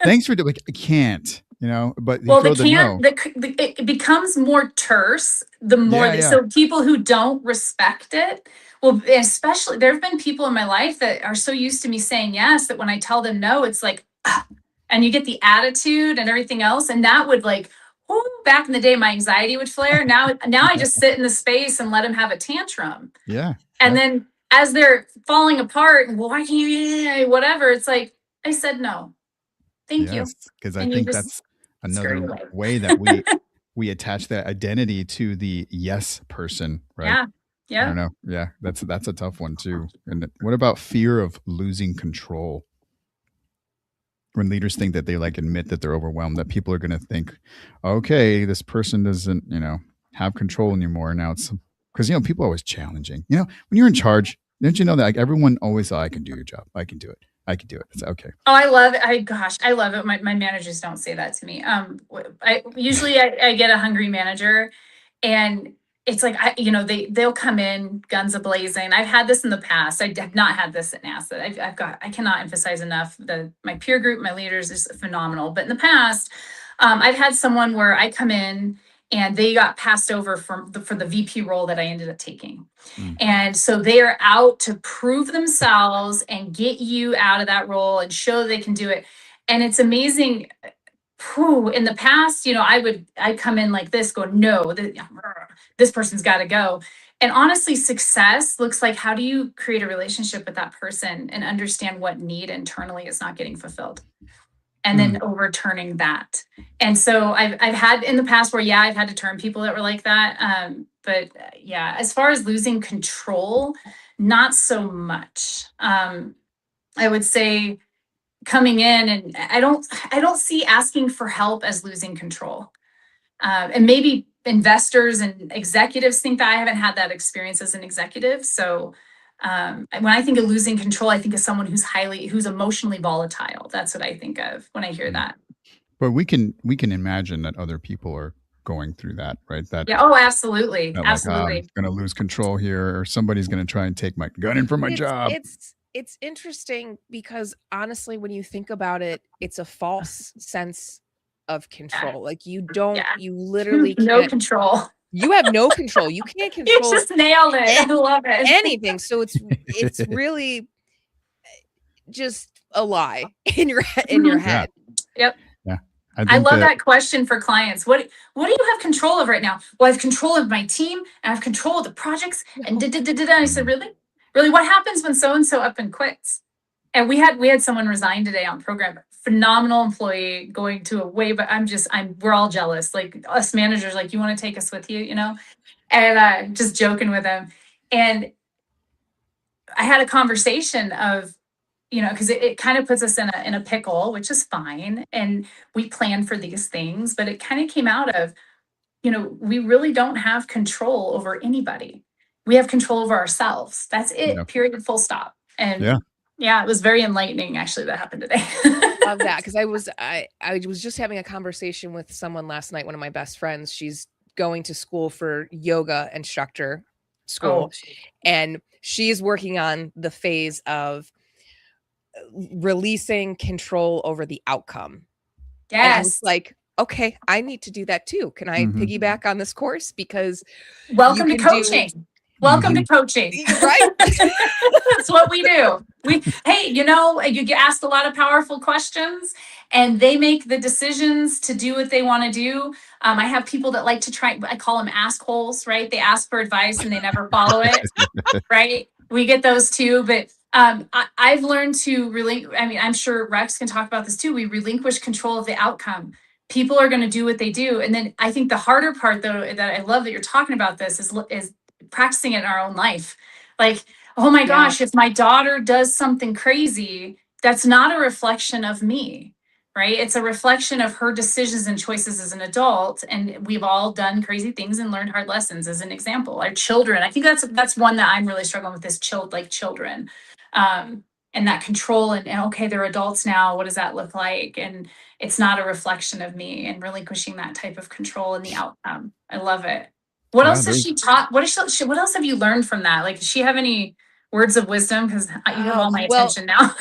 Thanks for doing. I can't. But it becomes more terse the more. So people who don't respect it. Well, especially, there have been people in my life that are so used to me saying yes that when I tell them no, it's like, and you get the attitude and everything else. And that would back in the day, my anxiety would flare. Now I just sit in the space and let them have a tantrum. Yeah. And then as they're falling apart, why can't you, whatever, it's like, I said no. Thank you. Yes, because I And you think just that's scurry another away. way that we attach that identity to the yes person, right? Yeah. I Yeah. don't know. Yeah, that's a tough one too. And what about fear of losing control? When leaders think that they like admit that they're overwhelmed, that people are going to think, okay, this person doesn't, have control anymore. Now it's because, people are always challenging. When you're in charge, don't you know that like everyone always, I can do your job. I can do it. I can do it. It's okay. Oh, I love it. I love it. My managers don't say that to me. I usually I get a hungry manager, and it's like they'll come in guns a blazing. I've had this in the past. I have not had this at NASA. I cannot emphasize enough that my peer group, my leaders is phenomenal. But in the past, I've had someone where I come in and they got passed over for the VP role that I ended up taking. Mm. And so they are out to prove themselves and get you out of that role and show they can do it. And it's amazing. In the past, I'd come in like this, go, no, this person's got to go. And honestly, success looks like, how do you create a relationship with that person and understand what need internally is not getting fulfilled? And then overturning that. And so I've had in the past where, I've had to turn people that were like that. But as far as losing control, not so much. I would say coming in, and I don't see asking for help as losing control. And maybe investors and executives think that. I haven't had that experience as an executive. So when I think of losing control, I think of someone who's emotionally volatile. That's what I think of when I hear that. But we can imagine that other people are going through that, right? That Yeah. Oh, absolutely. that like, I'm Absolutely. going to lose control here, or somebody's going to try and take my gun in from my job. It's interesting because honestly, when you think about it, it's a false sense of control. Like you literally no can't control. You have no control. You can't You control just nailed it. I love it. anything. So it's really just a lie in your head. Yep. Yeah. I love that question for clients. What do you have control of right now? Well, I have control of my team, and I have control of the projects. And I said, really? Really? What happens when so-and-so up and quits? And we had someone resign today on program. Phenomenal employee going to a way, but we're all jealous. Like us managers, like, you want to take us with you, and just joking with him. And I had a conversation of, because it kind of puts us in a pickle, which is fine. And we plan for these things, but it kind of came out of, we really don't have control over anybody. We have control over ourselves. That's it, period, full stop. And it was very enlightening, actually, that happened today. Love that, because I was just having a conversation with someone last night, one of my best friends. She's going to school for yoga instructor school, and she's working on the phase of releasing control over the outcome. Yes. And I was like, okay, I need to do that too. Can I piggyback on this course? Because welcome to coaching. Welcome to coaching. Right? That's what we do. You get asked a lot of powerful questions, and they make the decisions to do what they want to do. I have people that like to try, I call them ask holes, right? They ask for advice and they never follow it, right? We get those too. But I've learned to really, I'm sure Rex can talk about this too. We relinquish control of the outcome. People are going to do what they do. And then I think the harder part, though, that I love that you're talking about this is practicing it in our own life. Like, oh my gosh, if my daughter does something crazy, that's not a reflection of me, right? It's a reflection of her decisions and choices as an adult. And we've all done crazy things and learned hard lessons, as an example. Our children, I think that's one that I'm really struggling with, is children. And that control and okay, they're adults now. What does that look like? And it's not a reflection of me, and relinquishing that type of control in the outcome. I love it. What else has she taught? What else have you learned from that? Like, does she have any words of wisdom? Because you have all my attention now.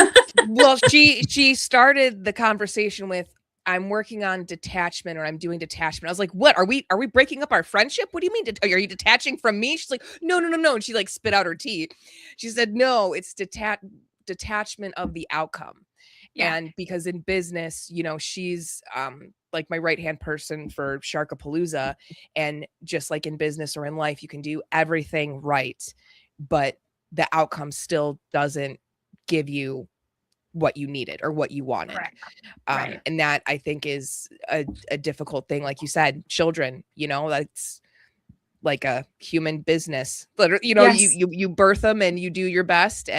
Well, she started the conversation with, I'm working on detachment, or I'm doing detachment. I was like, what? Are we breaking up our friendship? What do you mean? Are you detaching from me? She's like, no. And she like spit out her tea. She said, no, it's detachment of the outcome. Yeah. And because in business, she's like my right-hand person for Sharkapalooza. And just like in business or in life, you can do everything right, but the outcome still doesn't give you what you needed or what you wanted. Right. And that, I think, is a difficult thing. Like you said, children, that's like a human business. Yes. You birth them and you do your best,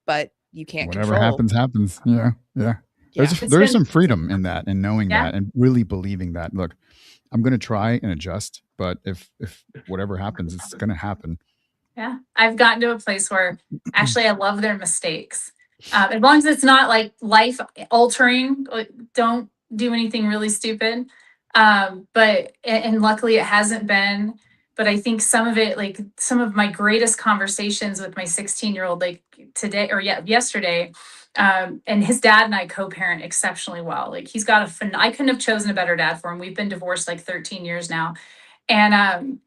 but you can't Whatever control. happens. Yeah. Yeah. There's some freedom in that, and knowing Yeah. that, and really believing that. Look, I'm going to try and adjust, but if whatever happens, it's going to happen. Yeah. I've gotten to a place where actually I love their mistakes. As long as it's not like life altering, don't do anything really stupid. And luckily it hasn't been, but I think some of it, like some of my greatest conversations with my 16-year-old, like today or yesterday, and his dad and I co-parent exceptionally well. Like he's got I couldn't have chosen a better dad for him. We've been divorced like 13 years now. And,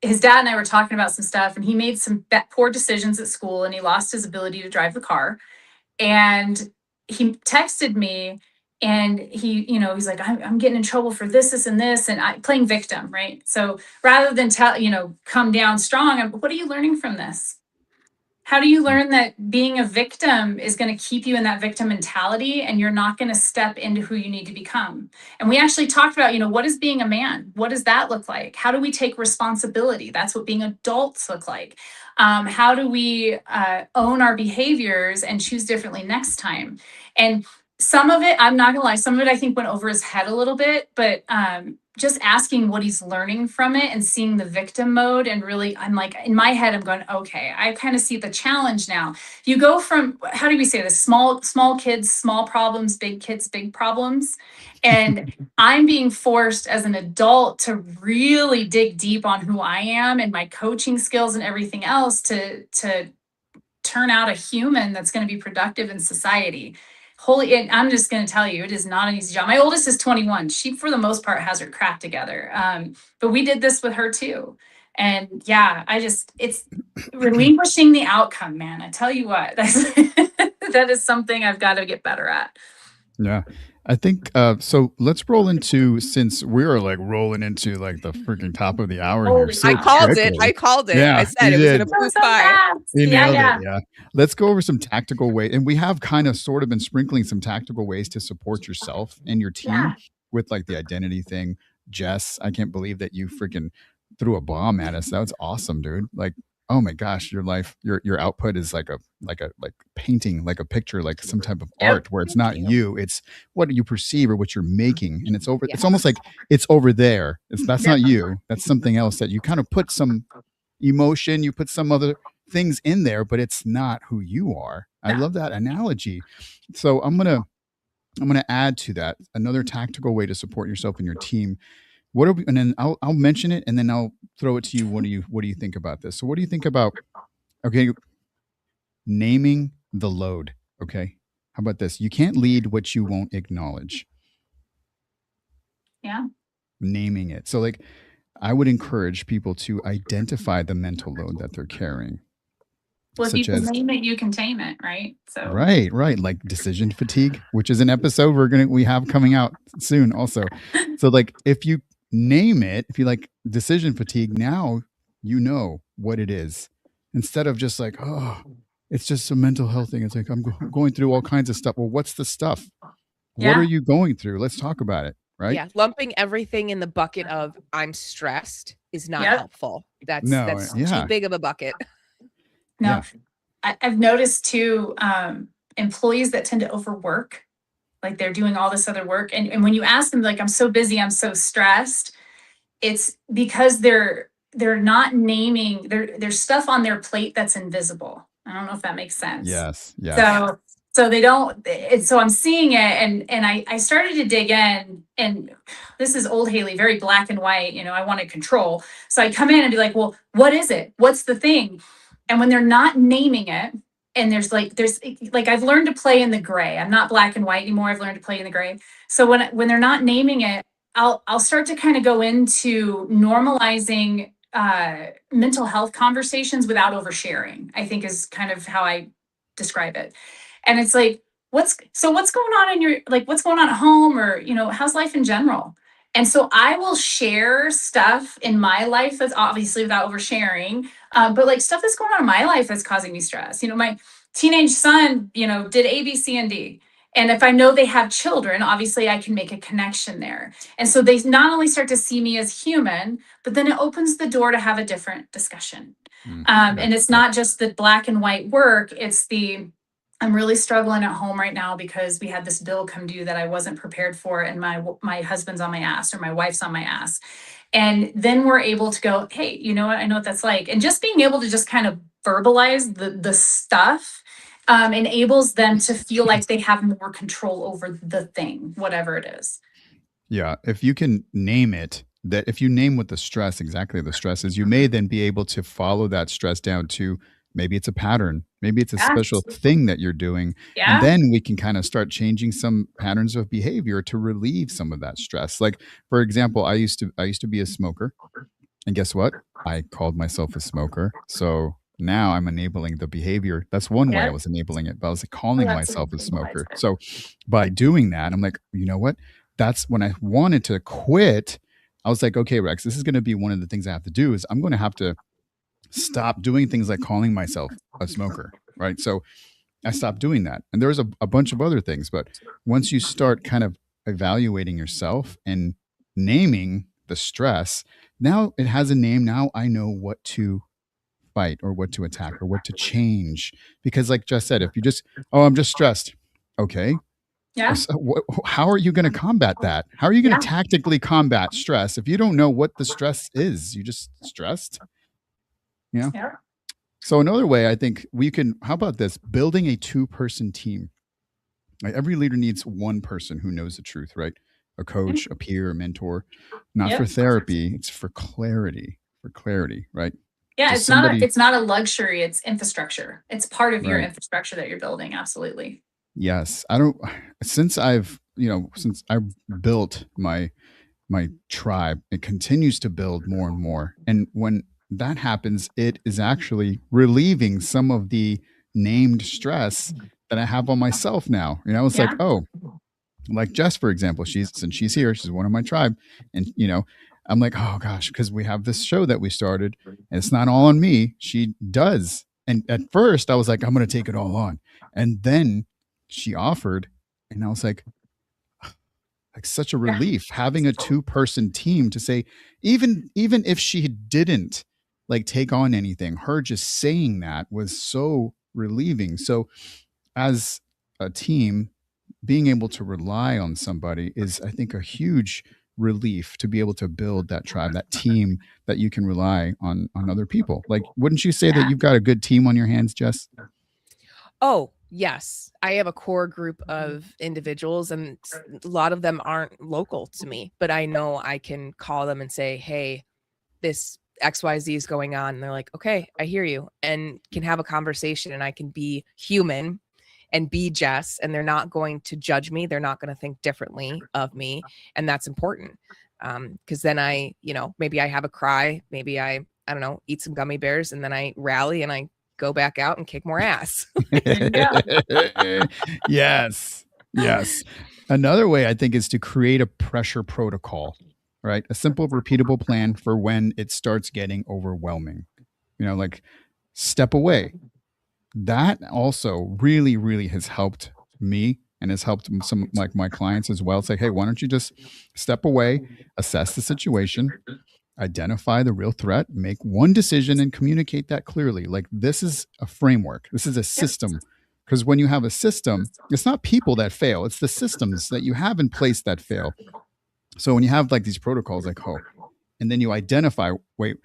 his dad and I were talking about some stuff, and he made some poor decisions at school, and he lost his ability to drive the car. And he texted me, and he's like, I'm getting in trouble for this, and this, and playing victim, right? So rather than come down strong, what are you learning from this? How do you learn that being a victim is going to keep you in that victim mentality and you're not going to step into who you need to become? And we actually talked about, what is being a man? What does that look like? How do we take responsibility? That's what being adults look like. How do we own our behaviors and choose differently next time? And some of it, I'm not gonna lie, some of it I think went over his head a little bit, but just asking what he's learning from it and seeing the victim mode, and really, I'm like, in my head, I'm going, okay, I kind of see the challenge now. You go from, how do we say this? Small kids, small problems, big kids, big problems. And I'm being forced as an adult to really dig deep on who I am and my coaching skills and everything else to turn out a human that's going to be productive in society. I'm just going to tell you, it is not an easy job. My oldest is 21. She, for the most part, has her crap together. But we did this with her too. And yeah, it's relinquishing the outcome, man. I tell you what, that is something I've got to get better at. Yeah. I think so. Let's roll into, since we're like rolling into like the freaking top of the hour here. So I called it. Yeah, I said it was going to boost by. You nailed it. Yeah. Let's go over some tactical ways, and we have kind of sort of been sprinkling some tactical ways to support yourself and your team with like the identity thing. Jess, I can't believe that you freaking threw a bomb at us. That was awesome, dude. Like, oh my gosh, your life, your output is like painting, like a picture, like some type of art where it's not you, it's what you perceive or what you're making, and it's over. It's almost like it's over there. That's not you. That's something else that you kind of put some emotion, you put some other things in there, but it's not who you are. I love that analogy. So I'm gonna add to that another tactical way to support yourself and your team. And then I'll mention it, and then I'll throw it to you. What do you think about this? So what do you think about, okay, naming the load? Okay. How about this? You can't lead what you won't acknowledge. Yeah. Naming it. So like, I would encourage people to identify the mental load that they're carrying. Well, if you can name it, you can tame it, right? So right, like decision fatigue, which is an episode we have coming out soon also. So like, if you name it, if you like decision fatigue, now you know what it is, instead of just like, oh, it's just a mental health thing. It's like, I'm going through all kinds of stuff. Well, what's the stuff? What are you going through? Let's talk about it. Right. Yeah. Lumping everything in the bucket of I'm stressed is not helpful. That's too big of a bucket. No, I've noticed too, employees that tend to overwork, like they're doing all this other work. And when you ask them, like, I'm so busy, I'm so stressed, it's because they're not naming, there's stuff on their plate that's invisible. I don't know if that makes sense. Yes. So they don't, so I'm seeing it, and I started to dig in, and this is old Haley, very black and white, I wanted control. So I come in and be like, well, what is it? What's the thing? And when they're not naming it, and there's I've learned to play in the gray. I'm not black and white anymore. I've learned to play in the gray. So when they're not naming it, I'll start to kind of go into normalizing mental health conversations without oversharing, I think is kind of how I describe it. And it's like, what's going on what's going on at home, or, how's life in general? And so I will share stuff in my life that's obviously without oversharing, but like stuff that's going on in my life that's causing me stress. teenage son, did A, B, C, and D. And if I know they have children, obviously I can make a connection there. And so they not only start to see me as human, but then it opens the door to have a different discussion. And it's not just the black and white work, it's I'm really struggling at home right now because we had this bill come due that I wasn't prepared for, and my husband's on my ass, or my wife's on my ass. And then we're able to go, hey, you know what? I know what that's like. And just being able to just kind of verbalize the stuff enables them to feel like they have more control over the thing, whatever it is. Yeah. If you can name it, that if you name what the stress, exactly the stress is, you may then be able to follow that stress down to maybe it's a pattern, maybe it's a special thing that you're doing. Yeah. And then we can kind of start changing some patterns of behavior to relieve some of that stress. Like, for example, I used to be a smoker. And guess what? I called myself a smoker. So now I'm enabling the behavior. That's one way I was enabling it, but I was calling myself a smoker. So by doing that, I'm like, you know what? That's when I wanted to quit. I was like, okay, Rex, this is going to be one of the things I have to do is I'm going to have to stop doing things like calling myself a smoker. Right. So I stopped doing that. And there's a bunch of other things. But once you start kind of evaluating yourself and naming the stress, now it has a name. Now I know what to fight or what to attack or what to change. Because like Jess said, if you just, oh, I'm just stressed. Okay. Yeah. So how are you going to combat that? How are you going to tactically combat stress if you don't know what the stress is? You just stressed. Yeah. So another way I think we can, how about this? Building a 2-person team. Like every leader needs one person who knows the truth, right? A coach, a peer, a mentor, not for therapy. It's for clarity, right? Yeah. It's not a luxury. It's infrastructure. It's part of your infrastructure that you're building. Absolutely. Yes. Since I built my tribe, it continues to build more and more. And when that happens, it is actually relieving some of the named stress that I have on myself now. It's like, oh, like Jess, for example, since she's here, she's one of my tribe. And, I'm like, oh gosh, because we have this show that we started and it's not all on me. She does. And at first I was like, I'm going to take it all on. And then she offered, and I was like such a relief having a 2-person team to say, even if she didn't like take on anything, her just saying that was so relieving. So as a team, being able to rely on somebody is, I think, a huge relief to be able to build that tribe, that team that you can rely on other people. Like, wouldn't you say that you've got a good team on your hands, Jess? Oh, yes. I have a core group of individuals, and a lot of them aren't local to me, but I know I can call them and say, hey, this XYZ is going on. And they're like, okay, I hear you, and can have a conversation, and I can be human and be Jess, and they're not going to judge me. They're not going to think differently of me. And that's important. Because then maybe I have a cry, maybe I don't know, eat some gummy bears, and then I rally and I go back out and kick more ass. Yes. Another way I think is to create a pressure protocol, right? A simple, repeatable plan for when it starts getting overwhelming. Like step away. That also really, really has helped me and has helped some like my clients as well. Say, hey, why don't you just step away, assess the situation, identify the real threat, make one decision, and communicate that clearly. Like this is a framework. This is a system. Because when you have a system, it's not people that fail. It's the systems that you have in place that fail. So when you have like these protocols, like, oh, and then you identify, wait,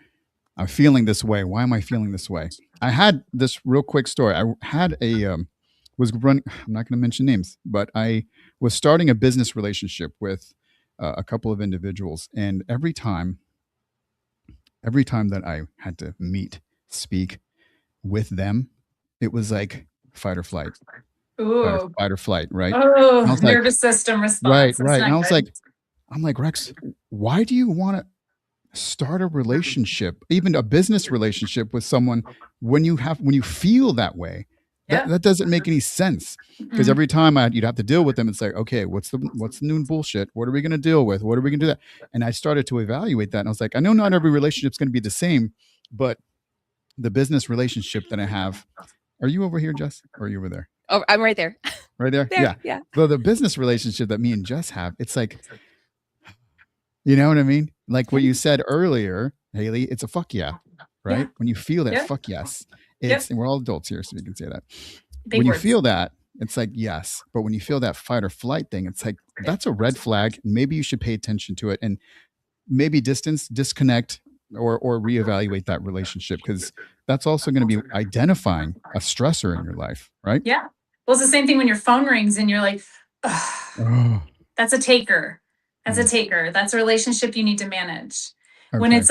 I'm feeling this way. Why am I feeling this way? I had this real quick story. I had was running, I'm not going to mention names, but I was starting a business relationship with a couple of individuals. And every time that I had to speak with them, it was like fight or flight. Fight or flight, right? Oh, nervous system response. Right. And I was like, I'm like, Rex, why do you want to start a relationship, even a business relationship with someone when you feel that way? That doesn't make any sense. Because every time you'd have to deal with them, it's like, okay, what's the new bullshit? What are we going to deal with? What are we going to do that? And I started to evaluate that. And I was like, I know not every relationship is going to be the same, but the business relationship that I have, Are you over here, Jess? Or are you over there? Oh, I'm right there. Right there? There, Yeah. So the business relationship that me and Jess have, it's like, you know what I mean? Like what you said earlier, Haley, it's a fuck yeah, right? Yeah. When you feel that Yep. fuck yes, Yep. it's, and we're all adults here, so we can say that. Big When you words. feel that, it's like yes. But when you feel that fight or flight thing, it's like that's a red flag. Maybe you should pay attention to it and maybe disconnect, or reevaluate that relationship, because that's also going to be identifying a stressor in your life, right? Yeah. Well, it's the same thing when your phone rings and you're like, Oh, that's a taker. That's a taker. That's a relationship you need to manage. When okay. it's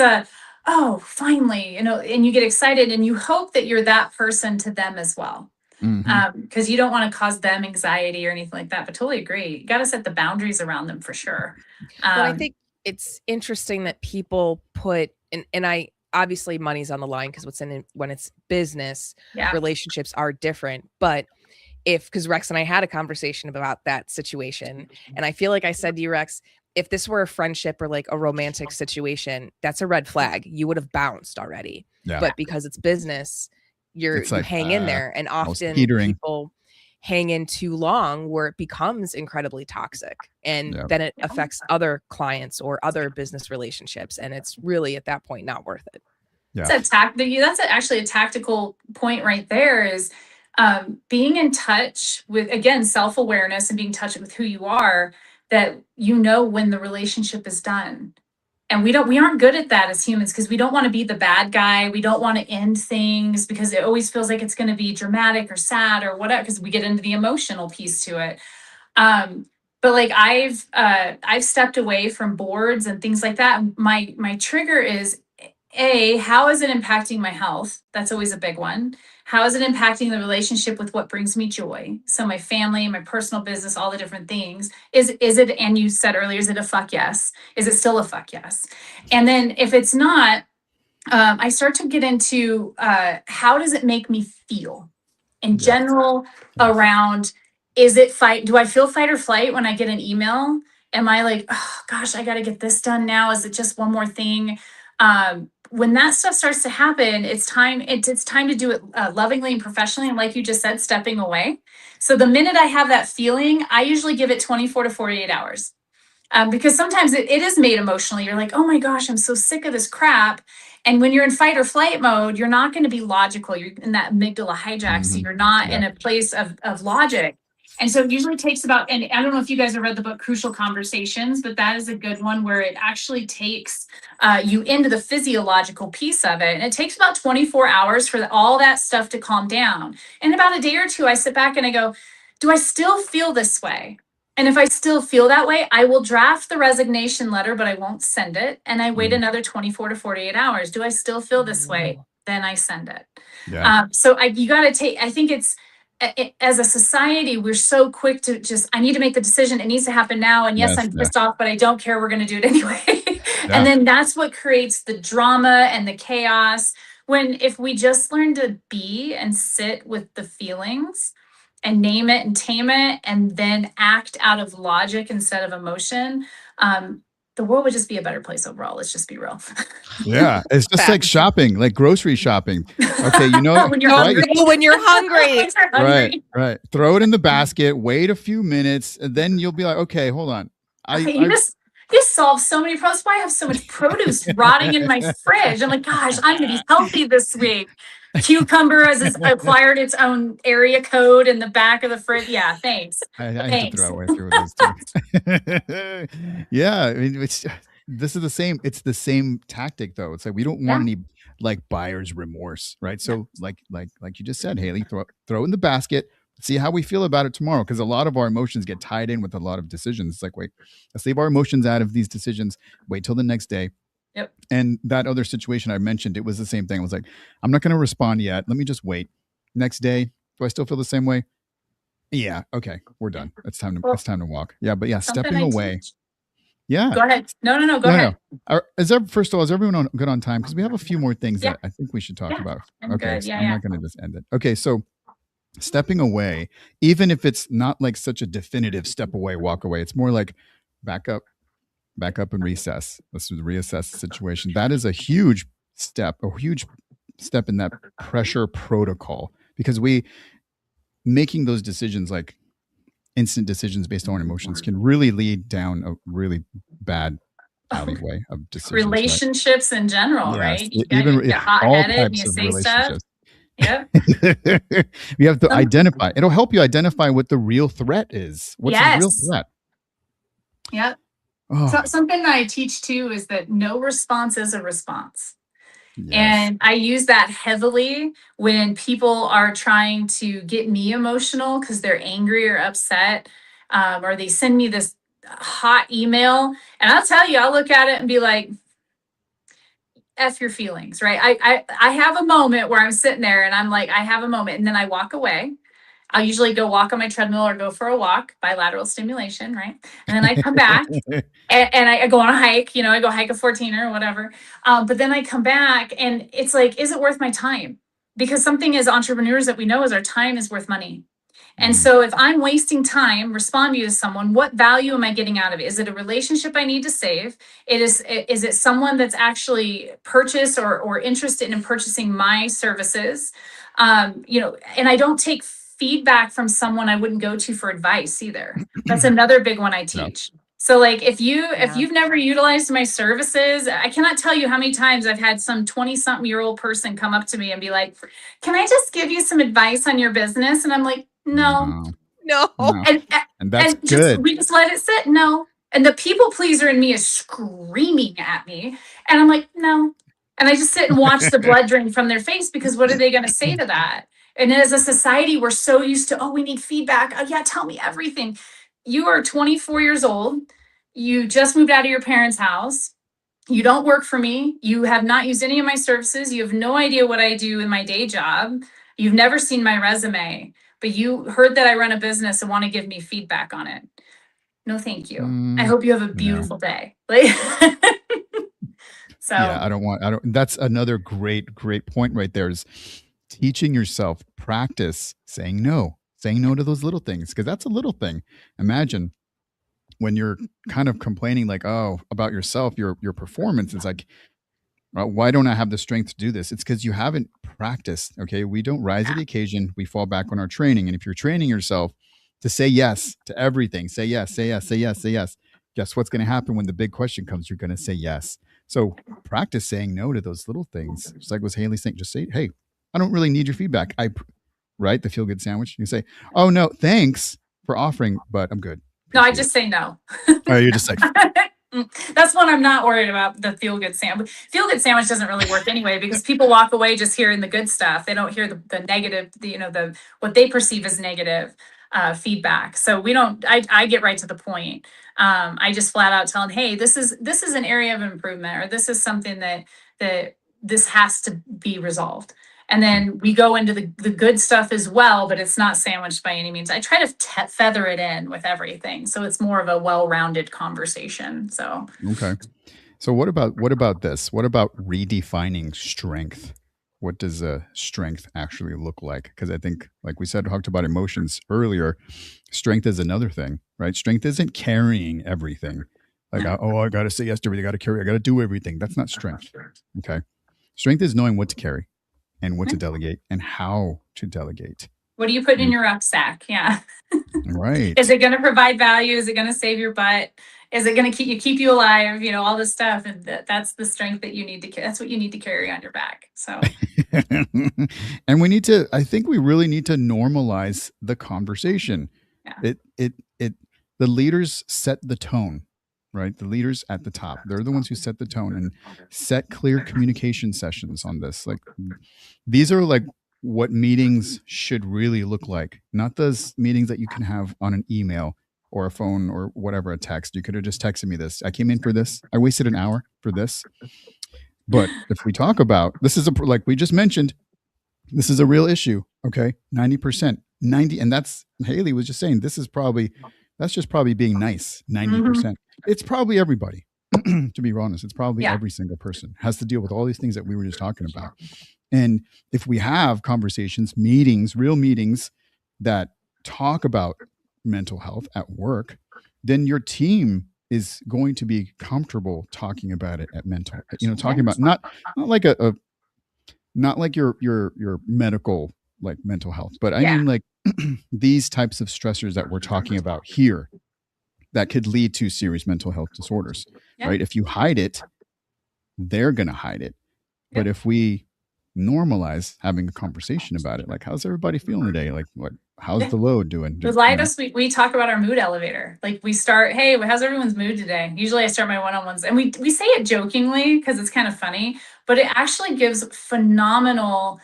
oh, finally, and you get excited and you hope that you're that person to them as well. Mhm. Because you don't want to cause them anxiety or anything like that. But totally agree. You got to set the boundaries around them for sure. Well, I think it's interesting that people put, and I obviously money's on the line because when it's business, Yeah. relationships are different. But because Rex and I had a conversation about that situation, and I feel like I said to you, Rex, if this were a friendship or like a romantic situation, that's a red flag. You would have bounced already. Yeah. But because it's business, you like, hang in there, and often teetering. people hang in too long where it becomes incredibly toxic, and then it affects other clients or other business relationships, and it's really at that point not worth it. Yeah. That's actually a tactical point right there, is being in touch with, again, self-awareness and being in touch with who you are, that when the relationship is done. And we aren't good at that as humans, because we don't want to be the bad guy. We don't want to end things because it always feels like it's going to be dramatic or sad or whatever, because we get into the emotional piece to it. But like I've stepped away from boards and things like that. My trigger is, how is it impacting my health? That's always a big one. How is it impacting the relationship with what brings me joy? So my family, my personal business, all the different things. Is it, and you said earlier, is it a fuck yes? Is it still a fuck yes? And then if it's not, I start to get into how does it make me feel in general around, do I feel fight or flight when I get an email? Am I like, oh gosh, I got to get this done now? Is it just one more thing? When that stuff starts to happen, it's time to do it lovingly and professionally. And like you just said, stepping away. So the minute I have that feeling, I usually give it 24 to 48 hours. Because sometimes it is made emotionally. You're like, oh my gosh, I'm so sick of this crap. And when you're in fight or flight mode, you're not going to be logical. You're in that amygdala hijack. So you're not in a place of logic. And so it usually takes about, and I don't know if you guys have read the book Crucial Conversations, but that is a good one where it actually takes you into the physiological piece of it. And it takes about 24 hours for all that stuff to calm down. In about a day or two, I sit back and I go, do I still feel this way? And if I still feel that way, I will draft the resignation letter, but I won't send it. And I wait another 24 to 48 hours. Do I still feel this way? Then I send it. Yeah. So you got to take, I think as a society, we're so quick to just, I need to make the decision. It needs to happen now. And yes, I'm pissed off, but I don't care. We're going to do it anyway. And then that's what creates the drama and the chaos. If we just learn to be and sit with the feelings and name it and tame it, and then act out of logic instead of emotion, the world would just be a better place overall. Let's just be real. Yeah, it's just like shopping, like grocery shopping. Okay, when you're hungry. When you're hungry. Right. Throw it in the basket, wait a few minutes, and then you'll be like, okay, hold on. You solve so many problems. That's why I have so much produce rotting in my fridge. I'm like, gosh, I'm going to be healthy this week. Cucumber has acquired its own area code in the back of the fridge. Yeah, thanks. I have to throw away through those two. Yeah, I mean, this is the same. It's the same tactic, though. It's like we don't want any like buyer's remorse, right? So, like you just said, Haley, throw it in the basket. See how we feel about it tomorrow, because a lot of our emotions get tied in with a lot of decisions. It's like, wait, let's leave our emotions out of these decisions. Wait till the next day. Yep. And that other situation I mentioned, it was the same thing. I was like, I'm not going to respond yet. Let me just wait. Next day, do I still feel the same way? Yeah. Okay, we're done. It's time to walk. Yeah, but stepping away. Yeah. Go ahead. No. Go ahead. First of all, is everyone good on time? Because we have a few more things that I think we should talk about. Okay. So I'm not going to just end it. Okay. So stepping away, even if it's not like such a definitive step away, walk away, it's more like back up and reassess. Let's reassess the situation. That is a huge step in that pressure protocol because we making those decisions, like instant decisions based on emotions, can really lead down a really bad alleyway of decisions, right? Relationships in general, Yes, right? You even get all hot-headed and types you of say stuff. relationships. Yep. You have to Some, identify. It'll help you identify what the real threat is. What's the real yes. threat? Yep. So Oh, something that I teach too is that no response is a response. yes. And I use that heavily when people are trying to get me emotional because they're angry or upset, or they send me this hot email. And I'll tell you, I'll look at it and be like, F your feelings, right? I have a moment where I'm sitting there and I'm like, I have a moment. And then I walk away. I'll usually go walk on my treadmill or go for a walk, bilateral stimulation, right? And then I come back and I go on a hike, I go hike a 14 or whatever. But then I come back and it's like, is it worth my time? Because something as entrepreneurs that we know is our time is worth money. And Mm, so if I'm wasting time responding to someone, what value am I getting out of it? Is it a relationship I need to save? Is it someone that's actually purchased or interested in purchasing my services? And I don't take feedback from someone I wouldn't go to for advice either. That's another big one I yeah. teach. So like if Yeah. you've never utilized my services, I cannot tell you how many times I've had some 20-something-year-old person come up to me and be like, "Can I just give you some advice on your business?" And I'm like, "No." No, No. no. And And that's just good. we just let it sit. No. And the people pleaser in me is screaming at me. And I'm like, "No." And I just sit and watch the blood drain from their face because what are they going to say to that? And as a society, we're so used to, oh, we need feedback. Oh, yeah, tell me everything. You are 24 years old. You just moved out of your parents' house. You don't work for me. You have not used any of my services. You have no idea what I do in my day job. You've never seen my resume, but you heard that I run a business and want to give me feedback on it. No, thank you. I Mm, hope you have a no. beautiful day. Like, Yeah, so I don't, that's another great point right there, is teaching yourself, practice saying no to those little things, because that's a little thing. Imagine when you're kind of complaining, like, oh, about yourself, your performance. It's like, why don't I have the strength to do this? It's because you haven't practiced. Okay. We don't rise to yeah, the occasion. We fall back on our training. And if you're training yourself to say yes to everything, say yes, say yes, say yes, say yes, guess what's going to happen when the big question comes? You're going to say yes. So practice saying no to those little things. Just like was Haley saying, just say, hey, I don't really need your feedback. Right? The feel good sandwich. You say, oh, no, thanks for offering, but I'm good. no, I Appreciate it. just say no. Oh, you're just like, That's one I'm not worried about. The feel good sandwich. Feel good sandwich doesn't really work anyway because people walk away just hearing the good stuff. They don't hear the negative, the what they perceive as negative feedback. So we don't. I get right to the point. I just flat out tell them, hey, this is an area of improvement, or this is something that this has to be resolved. And then we go into the good stuff as well, but it's not sandwiched by any means. I try to feather it in with everything, so it's more of a well-rounded conversation. So okay. So what about this? What about redefining strength? What does a strength actually look like? Because I think, like we said, talked about emotions earlier. Strength is another thing, right? Strength isn't carrying everything. Like, no. oh, I got to say yes to everything. I got to carry. I got to do everything. That's not strength. Okay. Strength is knowing what to carry and what to delegate and how to delegate. What do you put in You- your rucksack? Yeah. Is Right. it going to provide value? Is it going to save your butt? Is it going to keep you alive? All this stuff, and that's the strength that you need to. That's what you need to carry on your back. So And we need to, I think we really need to normalize the conversation. yeah, It the leaders set the tone, right? The leaders at the top, they're the ones who set the tone and set clear communication sessions on this. Like, these are like what meetings should really look like, not those meetings that you can have on an email or a phone or whatever, a text. You could have just texted me this. I came in for this. I wasted an hour for this. But if we talk about, this is like we just mentioned, this is a real issue. Okay. 90%, 90. And that's, Haley was just saying, that's just probably being nice. Mhm. 90%. It's probably everybody. To be honest, it's probably Yeah. every single person has to deal with all these things that we were just talking about. And if we have conversations, meetings, real meetings that talk about mental health at work, then your team is going to be comfortable talking about it at talking about not like not like your medical like mental health, but I Yeah. mean like these types of stressors that we're talking about here that could lead to serious mental health disorders, Yeah. right? If you hide it, they're going to hide it. But Yep. if we normalize having a conversation about it, like, how's everybody feeling today? Like, what, how's Yeah. the load doing? With Lidos, we talk about our mood elevator. Like we start, hey, how's everyone's mood today? Usually I start my one-on-ones and we say it jokingly because it's kind of funny, but it actually gives phenomenal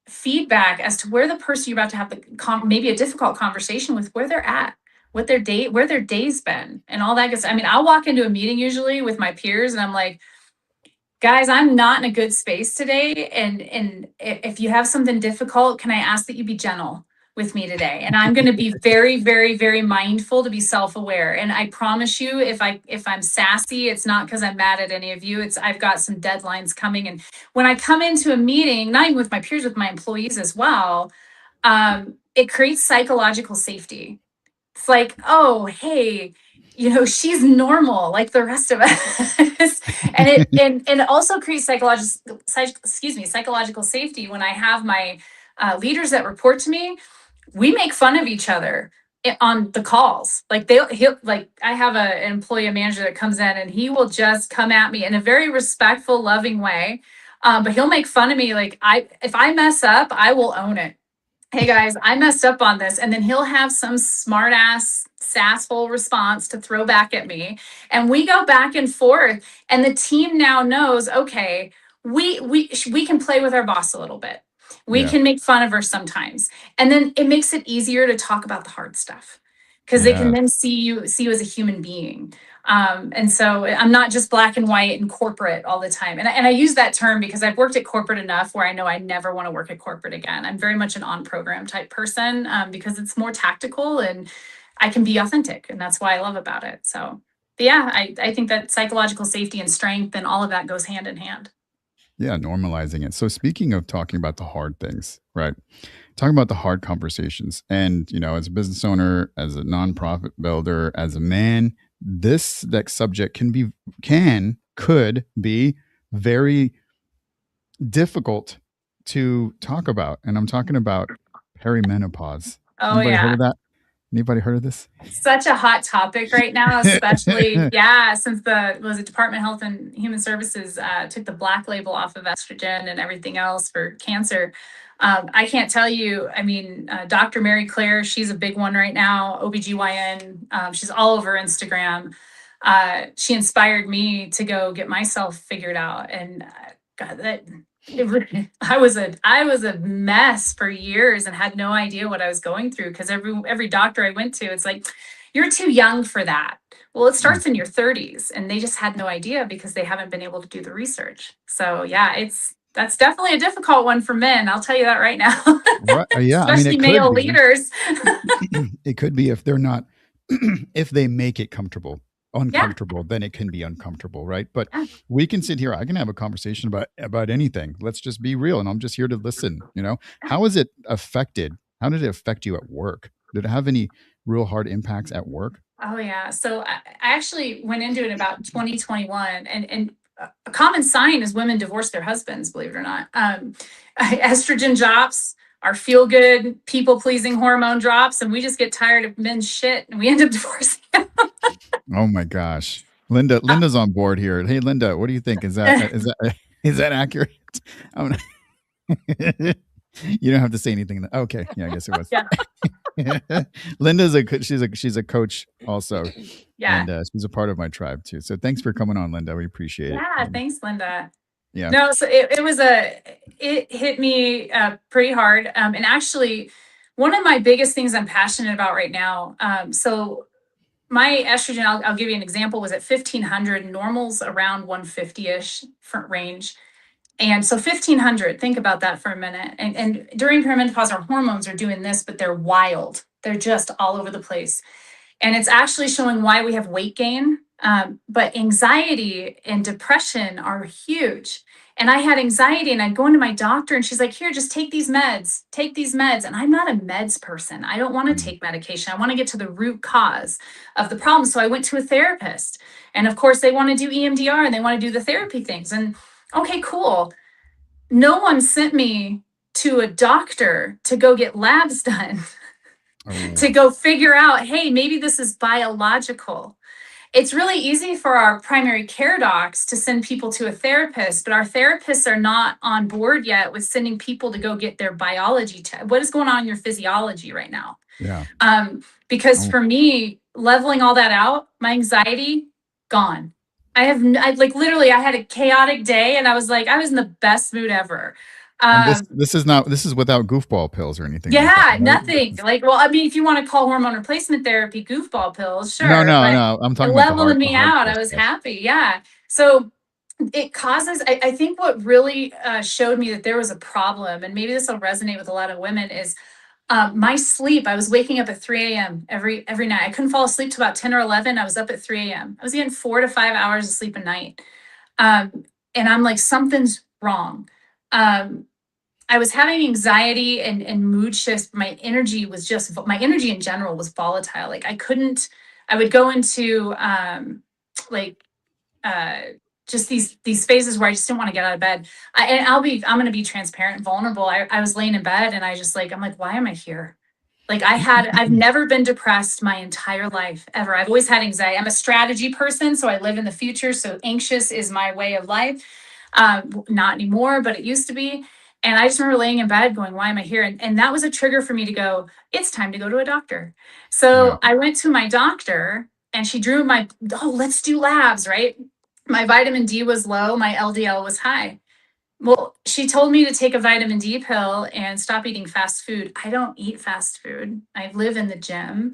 feedback as to where the person you're about to have the maybe a difficult conversation with, where they're at, what their day, where their day's been, and all that. I mean, I'll walk into a meeting usually with my peers and I'm like, guys, I'm not in a good space today. And if you have something difficult, can I ask that you be gentle with me today? And I'm going to be very, very, very mindful to be self-aware. And I promise you, if I'm sassy, it's not because I'm mad at any of you. It's I've got some deadlines coming. And when I come into a meeting, not even with my peers, with my employees as well, it creates psychological safety. It's like, oh, hey, she's normal like the rest of us. And it also creates psychological safety when I have my leaders that report to me. We make fun of each other on the calls. Like I have an employee, a manager that comes in and he will just come at me in a very respectful, loving way. But he'll make fun of me. Like if I mess up, I will own it. Hey guys, I messed up on this. And then he'll have some smart ass, sassful response to throw back at me. And we go back and forth. And the team now knows, okay, we can play with our boss a little bit. We can make fun of her sometimes. And then it makes it easier to talk about the hard stuff because they can then see you as a human being. And so I'm not just black and white and corporate all the time. And I use that term because I've worked at corporate enough where I know I never want to work at corporate again. I'm very much an on-program type person because it's more tactical and I can be authentic. And that's why I love about it. So, but yeah, I think that psychological safety and strength and all of that goes hand in hand. Yeah, normalizing it. So speaking of talking about the hard things, right? Talking about the hard conversations. And, as a business owner, as a nonprofit builder, as a man, this next subject could be very difficult to talk about. And I'm talking about peri-menopause. Oh, Anybody yeah. heard of that? Anybody heard of this? Such a hot topic right now, especially, since the Department of Health and Human Services took the black label off of estrogen and everything else for cancer. I can't tell you, I mean, Dr. Mary Claire, she's a big one right now, OBGYN. She's all over Instagram. She inspired me to go get myself figured out. And God, I was a mess for years and had no idea what I was going through because every doctor I went to, it's like, you're too young for that. Well, it starts in your 30s, and they just had no idea because they haven't been able to do the research. So yeah, that's definitely a difficult one for men. I'll tell you that right now. Right. Yeah, I mean, Especially male leaders. It could be if they're not, if they make it uncomfortable, then it can be uncomfortable, right? But we can sit here. I can have a conversation about anything. Let's just be real, and I'm just here to listen. How is it affected? How did it affect you at work? Did it have any real hard impacts at work? Oh yeah. So I actually went into it in about 2021, and a common sign is women divorce their husbands, believe it or not. Estrogen drops, our feel good, people pleasing hormone drops, and we just get tired of men's shit and we end up divorcing them. Oh my gosh. Linda's on board here. Hey Linda, what do you think? Is that accurate? You don't have to say anything. Okay. Yeah, I guess it was. Yeah. Linda's she's a coach also. Yeah. And she's a part of my tribe too. So thanks for coming on, Linda. We appreciate it. Yeah. Thanks, Linda. Yeah. No, so it hit me pretty hard. And actually, one of my biggest things I'm passionate about right now. So my estrogen, I'll give you an example, was at 1500, normals around 150-ish range. And so 1500, think about that for a minute. And during perimenopause, our hormones are doing this, but they're wild. They're just all over the place. And it's actually showing why we have weight gain. But anxiety and depression are huge. And I had anxiety and I'd go into my doctor and she's like, here, just take these meds, take these meds. And I'm not a meds person. I don't want to take medication. I want to get to the root cause of the problem. So I went to a therapist. And of course, they want to do EMDR and they want to do the therapy things. And okay, cool. No one sent me to a doctor to go get labs done, Oh, to go figure out, hey, maybe this is biological. It's really easy for our primary care docs to send people to a therapist, but our therapists are not on board yet with sending people to go get their biology test. What is going on in your physiology right now? yeah. Because Oh, for me, leveling all that out, my anxiety gone. I like literally, I had a chaotic day, and I was in the best mood ever. and this is without goofball pills or anything like that, Yeah, right? nothing. Like, well, I mean, if you want to call hormone replacement therapy goofball pills, No, sure, no, but no. I'm it talking about leveled the me out. hardcore I was stuff. happy. Yeah. So it causes, I think what really showed me that there was a problem, and maybe this will resonate with a lot of women, is my sleep. I was waking up at 3 a.m. every night. I couldn't fall asleep till about 10 or 11. I was up at 3 a.m. I was getting 4 to 5 hours of sleep a night. And I'm like, something's wrong. I was having anxiety and mood shifts. My energy in general was volatile. Like I would go into like uh, just these phases where I just didn't want to get out of bed. I'm going to be transparent and vulnerable. I was laying in bed and I'm like, why am I here? Like I've never been depressed my entire life, ever. I've always had anxiety. I'm a strategy person, so I live in the future. So anxious is my way of life. Not anymore, but it used to be. And I just remember laying in bed going, why am I here? And that was a trigger for me to go, it's time to go to a doctor. Yeah. So I went to my doctor and she drew let's do labs, right? My vitamin D was low, my LDL was high. Well, she told me to take a vitamin D pill and stop eating fast food. I don't eat fast food. I live in the gym.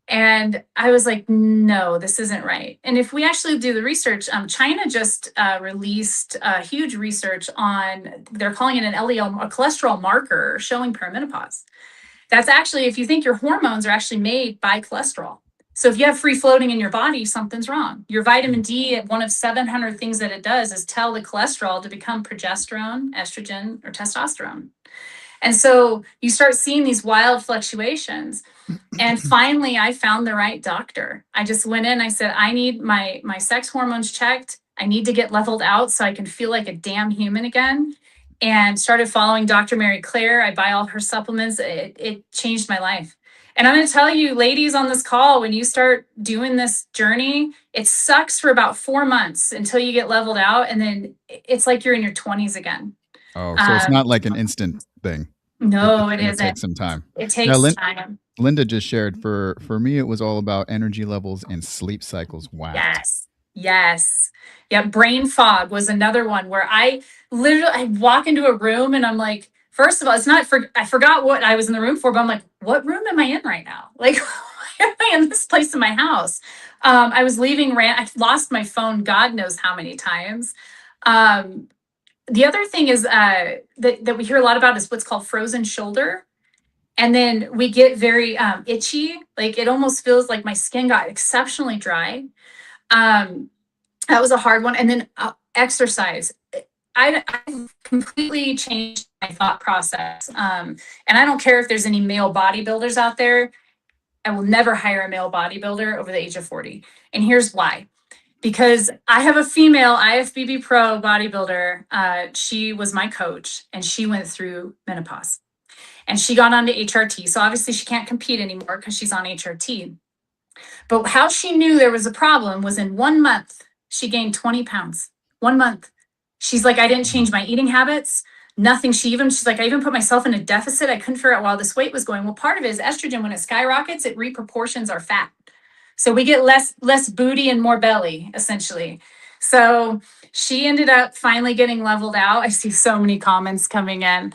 And I was like, no, this isn't right. And if we actually do the research, China just released a huge research on, they're calling it an LDL, a cholesterol marker showing perimenopause. That's actually, if you think your hormones are actually made by cholesterol. So if you have free floating in your body, something's wrong. Your vitamin D, one of 700 things that it does is tell the cholesterol to become progesterone, estrogen, or testosterone. And so you start seeing these wild fluctuations. And finally, I found the right doctor. I just went in. I said, I need my sex hormones checked. I need to get leveled out so I can feel like a damn human again. And started following Dr. Mary Claire. I buy all her supplements. It changed my life. And I'm going to tell you, ladies on this call, when you start doing this journey, it sucks for about 4 months until you get leveled out. And then it's like you're in your 20s again. Oh, so it's not like an instant thing. No, It's it going to take isn't. some time. It takes time. Linda just shared for me, it was all about energy levels and sleep cycles. Wow. Yes. Yeah. Brain fog was another one where I walk into a room and I'm like, first of all, I forgot what I was in the room for, but I'm like, what room am I in right now? Like, why am I in this place in my house? I was leaving I've lost my phone, God knows how many times. The other thing is that we hear a lot about is what's called frozen shoulder. And then we get very itchy. Like it almost feels like my skin got exceptionally dry. That was a hard one. And then exercise. I completely changed my thought process. And I don't care if there's any male bodybuilders out there. I will never hire a male bodybuilder over the age of 40. And here's why. Because I have a female IFBB pro bodybuilder. She was my coach and she went through menopause. And she got onto HRT. So obviously she can't compete anymore because she's on HRT. But how she knew there was a problem was in 1 month, she gained 20 pounds. 1 month. She's like, I didn't change my eating habits. Nothing. She's like, I even put myself in a deficit. I couldn't figure out why this weight was going. Well, part of it is estrogen. When it skyrockets, it reproportions our fat. So we get less booty and more belly, essentially. So she ended up finally getting leveled out. I see so many comments coming in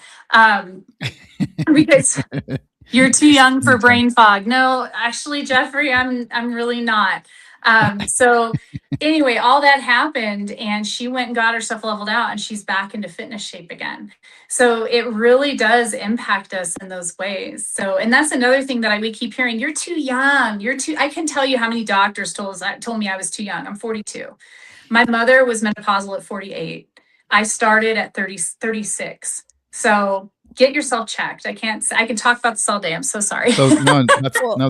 because you're too young for brain fog. No, actually, Jeffrey, I'm really not. So anyway, all that happened and she went and got herself leveled out and she's back into fitness shape again. So it really does impact us in those ways. So, and that's another thing that we keep hearing, you're too young. I can tell you how many doctors told me I was too young. I'm 42. My mother was menopausal at 48. I started at 36. So get yourself checked. I can talk about this all day. I'm so sorry. So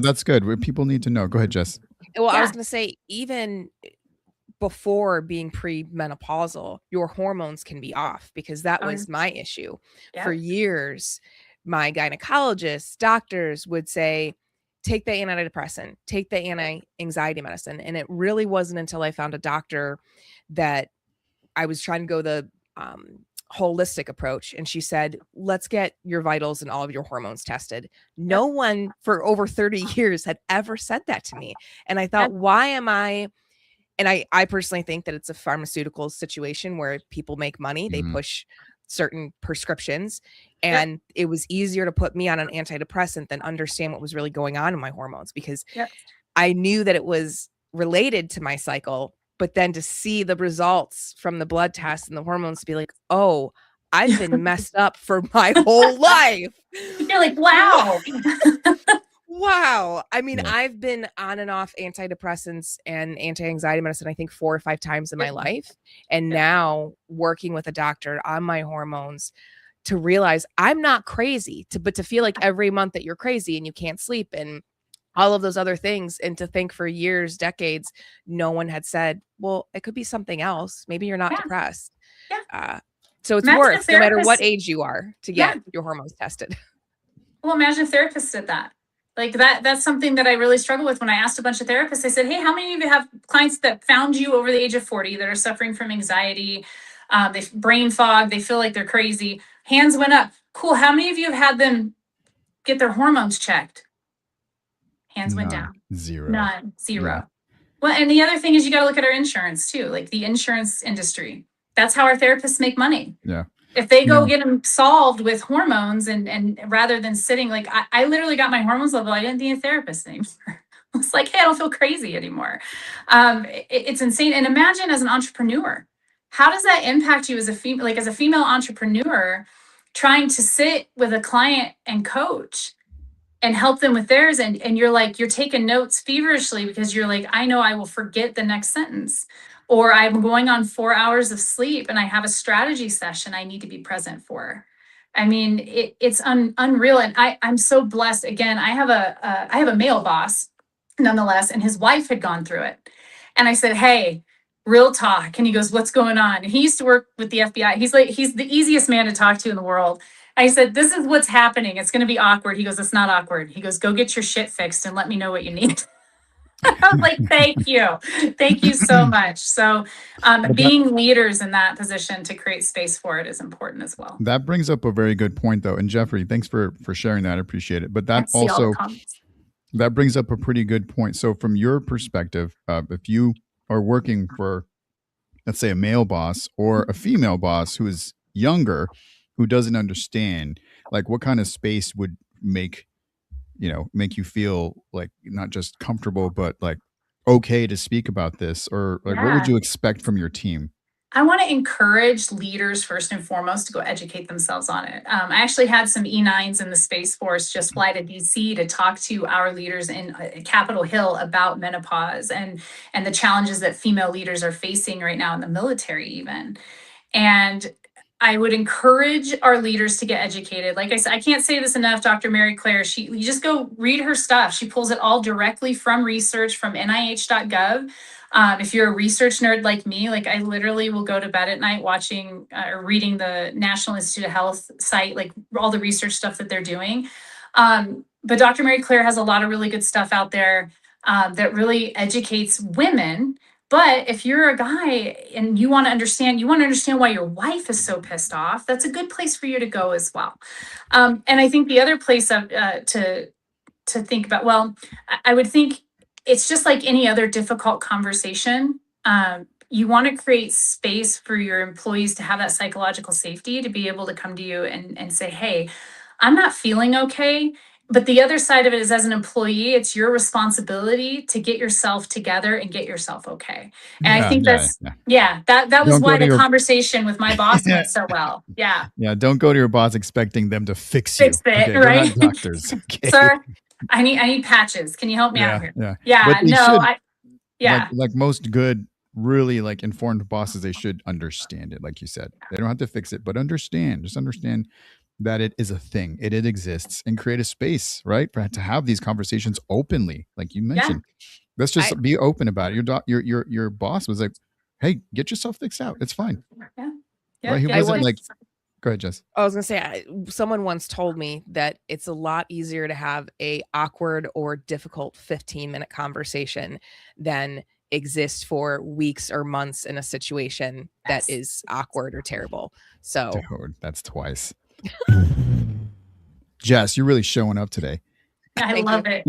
that's good. People need to know. Go ahead, Jess. Well, I was going to say, even before being premenopausal, your hormones can be off, because that was my issue. For years. My gynecologists, doctors would say, take the antidepressant, take the anti-anxiety medicine. And it really wasn't until I found a doctor that I was trying to go the holistic approach. And she said, let's get your vitals and all of your hormones tested. No one for over 30 years had ever said that to me. And I thought, why am I? And I personally think that it's a pharmaceutical situation where people make money. They push certain prescriptions, and it was easier to put me on an antidepressant than understand what was really going on in my hormones, because I knew that it was related to my cycle, but then to see the results from the blood test and the hormones, to be like, oh, I've been messed up for my whole life. You're like, wow. Wow. I mean, I've been on and off antidepressants and anti-anxiety medicine, I think 4 or 5 times in my life. And now working with a doctor on my hormones, to realize I'm not crazy, but to feel like every month that you're crazy and you can't sleep and all of those other things. And to think for years, decades, no one had said, well, it could be something else. Maybe you're not depressed. So it's worth, no matter what age you are, to get your hormones tested. Well, imagine if therapists did that. Like that's something that I really struggle with. When I asked a bunch of therapists, I said, hey, how many of you have clients that found you over the age of 40 that are suffering from anxiety, they brain fog, they feel like they're crazy? Hands went up. Cool. How many of you have had them get their hormones checked? Hands went down. Zero. None. Zero. Yeah. Well, and the other thing is, you got to look at our insurance too, like the insurance industry. That's how our therapists make money. Yeah. If they go get them solved with hormones, and rather than sitting, like I literally got my hormones level, I didn't need a therapist anymore. I was like, hey, I don't feel crazy anymore. It's insane. And imagine as an entrepreneur, how does that impact you as a female, like as a female entrepreneur, trying to sit with a client and coach and help them with theirs. And you're like, you're taking notes feverishly because you're like, I know I will forget the next sentence. Or I'm going on 4 hours of sleep and I have a strategy session I need to be present for. I mean, it's unreal. And I'm so blessed. Again, I have a male boss nonetheless, and his wife had gone through it. And I said, hey, real talk. And he goes, what's going on? And he used to work with the FBI. He's the easiest man to talk to in the world. I said, this is what's happening. It's going to be awkward. He goes, it's not awkward. He goes, go get your shit fixed and let me know what you need. I was like, thank you. Thank you so much. So being leaders in that position to create space for it is important as well. That brings up a very good point, though. And Jeffrey, thanks for sharing that. I appreciate it. But that also, that brings up a pretty good point. So from your perspective, if you are working for, let's say, a male boss or a female boss who is younger, who doesn't understand, like, what kind of space would make you feel like not just comfortable, but like okay to speak about this, or like what would you expect from your team? I want to encourage leaders first and foremost to go educate themselves on it. I actually had some E9s in the Space Force just fly to DC to talk to our leaders in Capitol Hill about menopause and the challenges that female leaders are facing right now in the military even. And I would encourage our leaders to get educated. Like I said, I can't say this enough, Dr. Mary Claire, you just go read her stuff. She pulls it all directly from research from NIH.gov. If you're a research nerd like me, like I literally will go to bed at night watching or reading the National Institute of Health site, like all the research stuff that they're doing. But Dr. Mary Claire has a lot of really good stuff out there that really educates women. But if you're a guy and you want to understand why your wife is so pissed off, that's a good place for you to go as well. And I think the other place to think about, well, I would think it's just like any other difficult conversation. You want to create space for your employees to have that psychological safety, to be able to come to you and say, hey, I'm not feeling okay. But the other side of it is, as an employee, it's your responsibility to get yourself together and get yourself okay. And I think that was why the conversation with my boss went so well. Yeah. Yeah. Don't go to your boss expecting them to fix you. Fix it, okay? right? They're not doctors. Okay? Sir, I need patches. Can you help me out here? Like most good, really like informed bosses, they should understand it. Like you said, they don't have to fix it, but just understand that it is a thing, it exists, and create a space, right, to have these conversations openly, like you mentioned. Let's just be open about it. Your boss was like, hey, get yourself fixed out. It's fine. Yeah. Right? He Yeah. wasn't like, go ahead, Jess. I was going to say, someone once told me that it's a lot easier to have a awkward or difficult 15-minute conversation than exist for weeks or months in a situation that is awkward or terrible. So Dude, that's twice. Jess, you're really showing up today. I love it.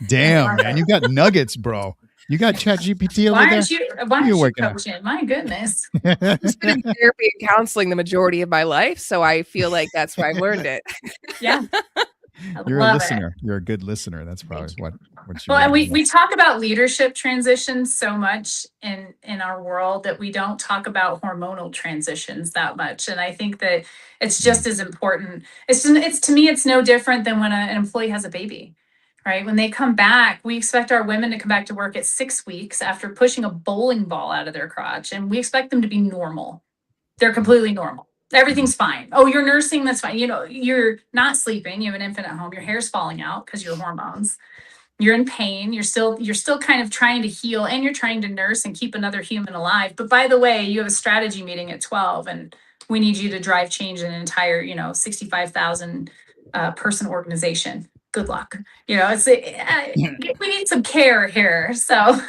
Damn, man, you got nuggets, bro. You got ChatGPT over there. Why aren't you coaching? My goodness. I've been in therapy and counseling the majority of my life, so I feel like that's where I learned it. Yeah. You're a listener. You're a good listener. That's probably what you. Well, and we talk about leadership transitions so much in our world that we don't talk about hormonal transitions that much. And I think that it's just as important. It's to me, it's no different than when an employee has a baby, right? When they come back, we expect our women to come back to work at 6 weeks after pushing a bowling ball out of their crotch, and we expect them to be normal. They're completely normal. Everything's fine. Oh, you're nursing, that's fine. You're not sleeping. You have an infant at home. Your hair's falling out because your hormones. You're in pain. You're still kind of trying to heal, and you're trying to nurse and keep another human alive. But by the way, you have a strategy meeting at 12, and we need you to drive change in an entire, 65,000 person organization. Good luck. We need some care here. So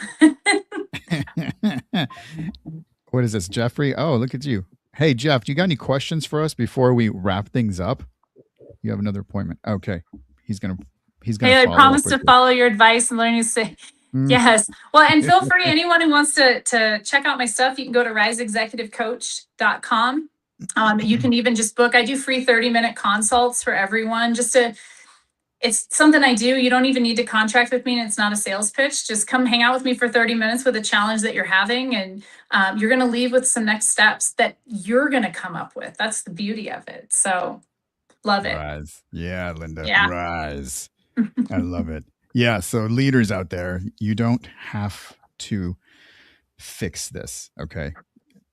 what is this, Jeffrey? Oh, look at you. Hey, Jeff, do you got any questions for us before we wrap things up? You have another appointment. Okay. He's gonna I promise to follow your advice and learn to say yes. Well, and feel free, anyone who wants to check out my stuff, you can go to riseexecutivecoach.com. You can even just book. I do free 30-minute consults for everyone. It's something I do. You don't even need to contract with me, and it's not a sales pitch. Just come hang out with me for 30 minutes with a challenge that you're having, and you're going to leave with some next steps that you're going to come up with. That's the beauty of it. So love it. Rise. Yeah, Linda. Yeah. Rise. I love it. Yeah. So leaders out there, you don't have to fix this. Okay.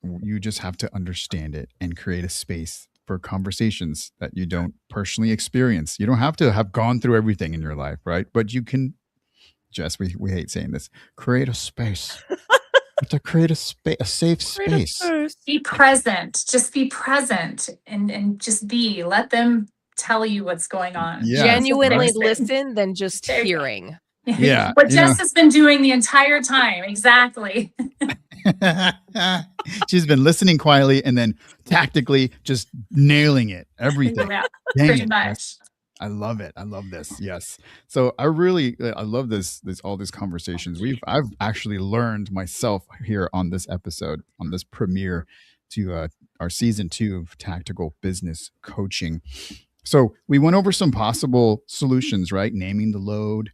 You just have to understand it and create a space for conversations that you don't personally experience. You don't have to have gone through everything in your life, right? But you can, Jess, we hate saying this, create a space. To create a safe space. Be present. Just be present and just be. Let them tell you what's going on. Yeah, genuinely listen than just hearing. Yeah. What Jess has been doing the entire time. Exactly. She's been listening quietly and then tactically just nailing it. Everything. Yeah, pretty much. I love it. I love this. Yes. So I love this all these conversations. I've actually learned myself here on this episode, on this premiere to our season 2 of Tactical Business Coaching. So we went over some possible solutions, right? Naming the load,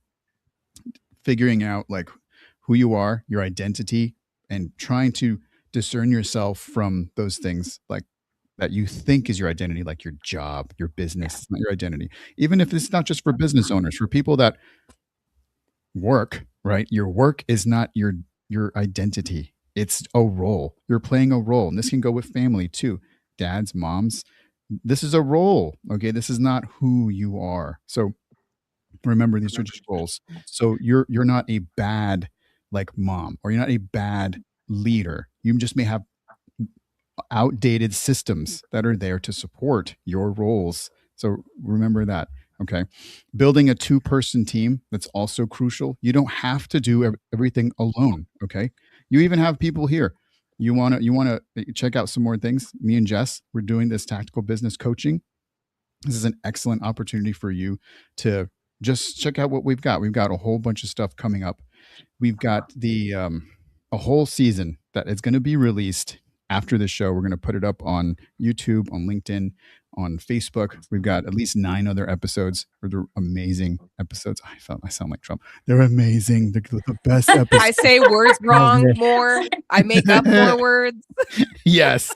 figuring out like who you are, your identity, and trying to discern yourself from those things like that you think is your identity, like your job, your business, it's not your identity. Even if it's not just for business owners, for people that work, right? Your work is not your identity. It's a role. You're playing a role. And this can go with family too. Dads, moms. This is a role. Okay. This is not who you are. So remember, these are just roles. So you're not a bad like mom, or you're not a bad leader. You just may have outdated systems that are there to support your roles. So remember that. Okay. Building a 2-person team, that's also crucial. You don't have to do everything alone. Okay. You even have people here. You want to check out some more things. Me and Jess, we're doing this tactical business coaching. This is an excellent opportunity for you to just check out what we've got. We've got a whole bunch of stuff coming up. We've got a whole season that is going to be released after the show. We're going to put it up on YouTube, on LinkedIn, on Facebook. We've got at least 9 other episodes. They're amazing episodes. I sound like Trump. They're amazing. They're the best episodes. I say words wrong more. I make up more words. Yes.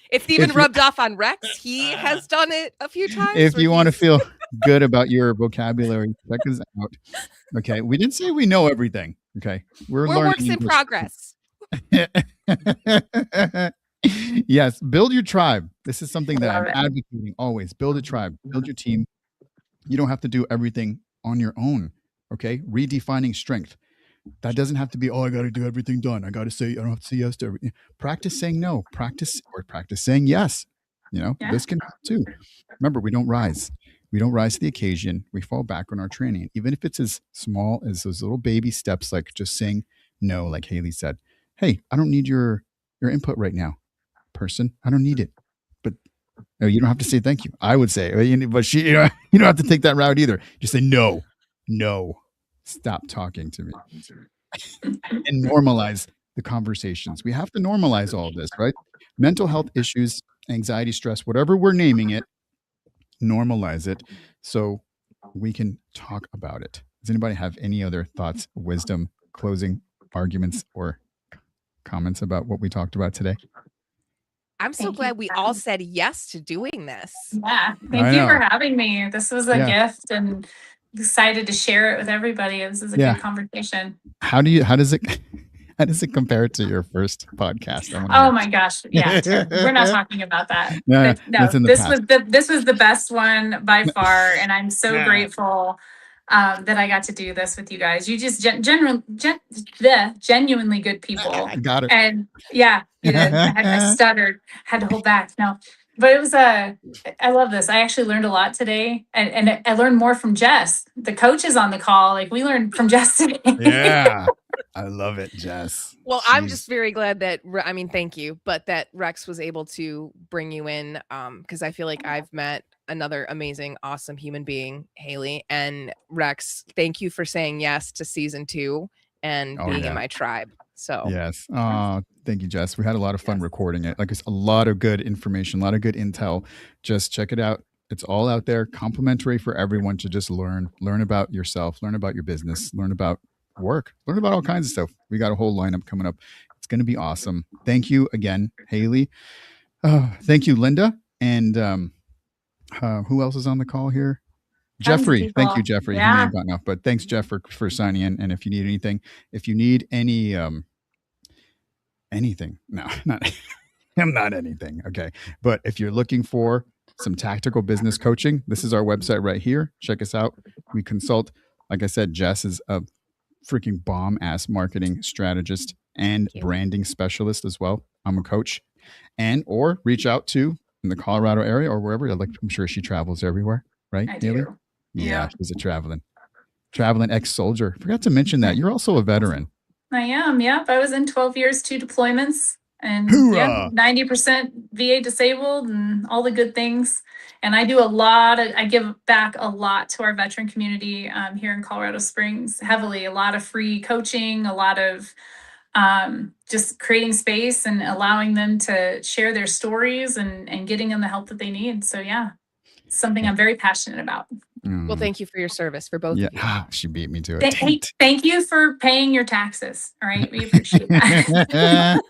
It's even rubbed off on Rex. He has done it a few times. If you want to feel good about your vocabulary, check us out. Okay. We didn't say we know everything. Okay. We're learning works in progress. Yes. Build your tribe. This is something that I'm advocating always. Build a tribe. Build your team. You don't have to do everything on your own. Okay. Redefining strength. That doesn't have to be, oh, I got to do everything done. I got to say, I don't have to say yes to everything. Practice saying no. Practice saying yes. This can help too. Remember, we don't rise. We don't rise to the occasion. We fall back on our training. Even if it's as small as those little baby steps, like just saying no, like Haley said. Hey, I don't need your input right now, person. I don't need it. But you don't have to say thank you. I would say, but you don't have to take that route either. Just say no. Stop talking to me. And normalize the conversations. We have to normalize all of this, right? Mental health issues, anxiety, stress, whatever we're naming it, normalize it so we can talk about it. Does anybody have any other thoughts, wisdom, closing arguments, or comments about what we talked about today? I'm so glad we all said yes to doing this. Yeah. Thank you for having me. This was a gift, and excited to share it with everybody. This is a good conversation. How does it compare to your first podcast? Oh my gosh. Yeah. We're not talking about that. No, this was the best one by far. And I'm so grateful that I got to do this with you guys. You just genuinely good people. I got it. And yeah, you did. I stuttered, had to hold back. No, but it was I love this. I actually learned a lot today, and I learned more from Jess. The coach is on the call. Like, we learned from Jess today. Yeah. I love it, Jess. Well, I'm just very glad that, thank you, but that Rex was able to bring you in, because I feel like I've met another amazing, awesome human being, Haley. And Rex, thank you for saying yes to season 2 and being in my tribe. So yes. Thank you, Jess. We had a lot of fun recording it. Like, it's a lot of good information, a lot of good intel. Just check it out. It's all out there, complimentary for everyone to just learn about yourself, learn about your business, learn about work, learn about all kinds of stuff. We got a whole lineup coming up. It's going to be awesome. Thank you again, Haley. Thank you, Linda. And who else is on the call here? Jeffrey. Thank you, Jeffrey. He may have gotten off, but thanks, Jeff, for signing in. And if you need anything, if you need any anything, no, not I'm not anything. Okay. But if you're looking for some tactical business coaching, this is our website right here. Check us out. We consult. Like I said, Jess is a freaking bomb ass marketing strategist and branding specialist as well. I'm a coach. Or reach out to in the Colorado area or wherever. I'm sure she travels everywhere, right? I do. Yeah, she's a traveling ex-soldier. Forgot to mention that you're also a veteran. I am. Yep. I was in 12 years, 2 deployments, and 90% VA disabled and all the good things. And I do I give back a lot to our veteran community here in Colorado Springs, heavily. A lot of free coaching, a lot of just creating space and allowing them to share their stories and getting them the help that they need. So yeah, it's something I'm very passionate about. Well, thank you for your service for both of you. She beat me to it. Thank you for paying your taxes. All right. We appreciate that.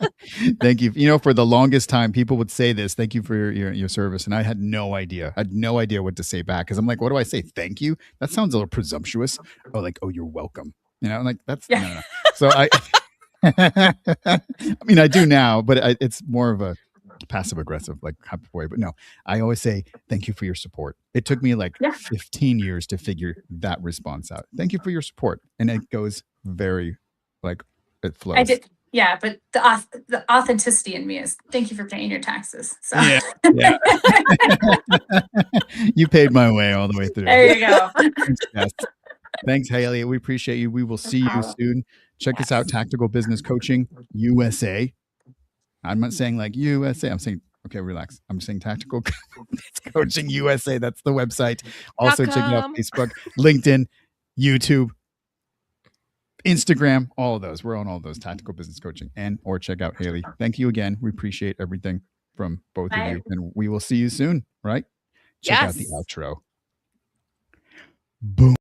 Thank you. For the longest time, people would say this, thank you for your service. And I had no idea. I had no idea what to say back. Because I'm like, what do I say? Thank you? That sounds a little presumptuous. Oh, you're welcome. Like that's no. So I I do now, but it's more of a passive aggressive, like happy boy. But no, I always say thank you for your support. It took me 15 years to figure that response out. Thank you for your support. And it goes very it flows. I did. Yeah, but the authenticity in me is thank you for paying your taxes. So yeah. You paid my way all the way through. There you go. Thanks, Haley. We appreciate you. We will see you soon. Check us out, Tactical Business Coaching USA. I'm not saying USA. I'm saying, okay, relax. I'm saying Tactical Coaching USA. That's the website. Also, check it out, Facebook, LinkedIn, YouTube, Instagram, all of those. We're on all those, Tactical Business Coaching, or check out Haley. Thank you again. We appreciate everything from both of you, and we will see you soon, right? Check out the outro. Boom.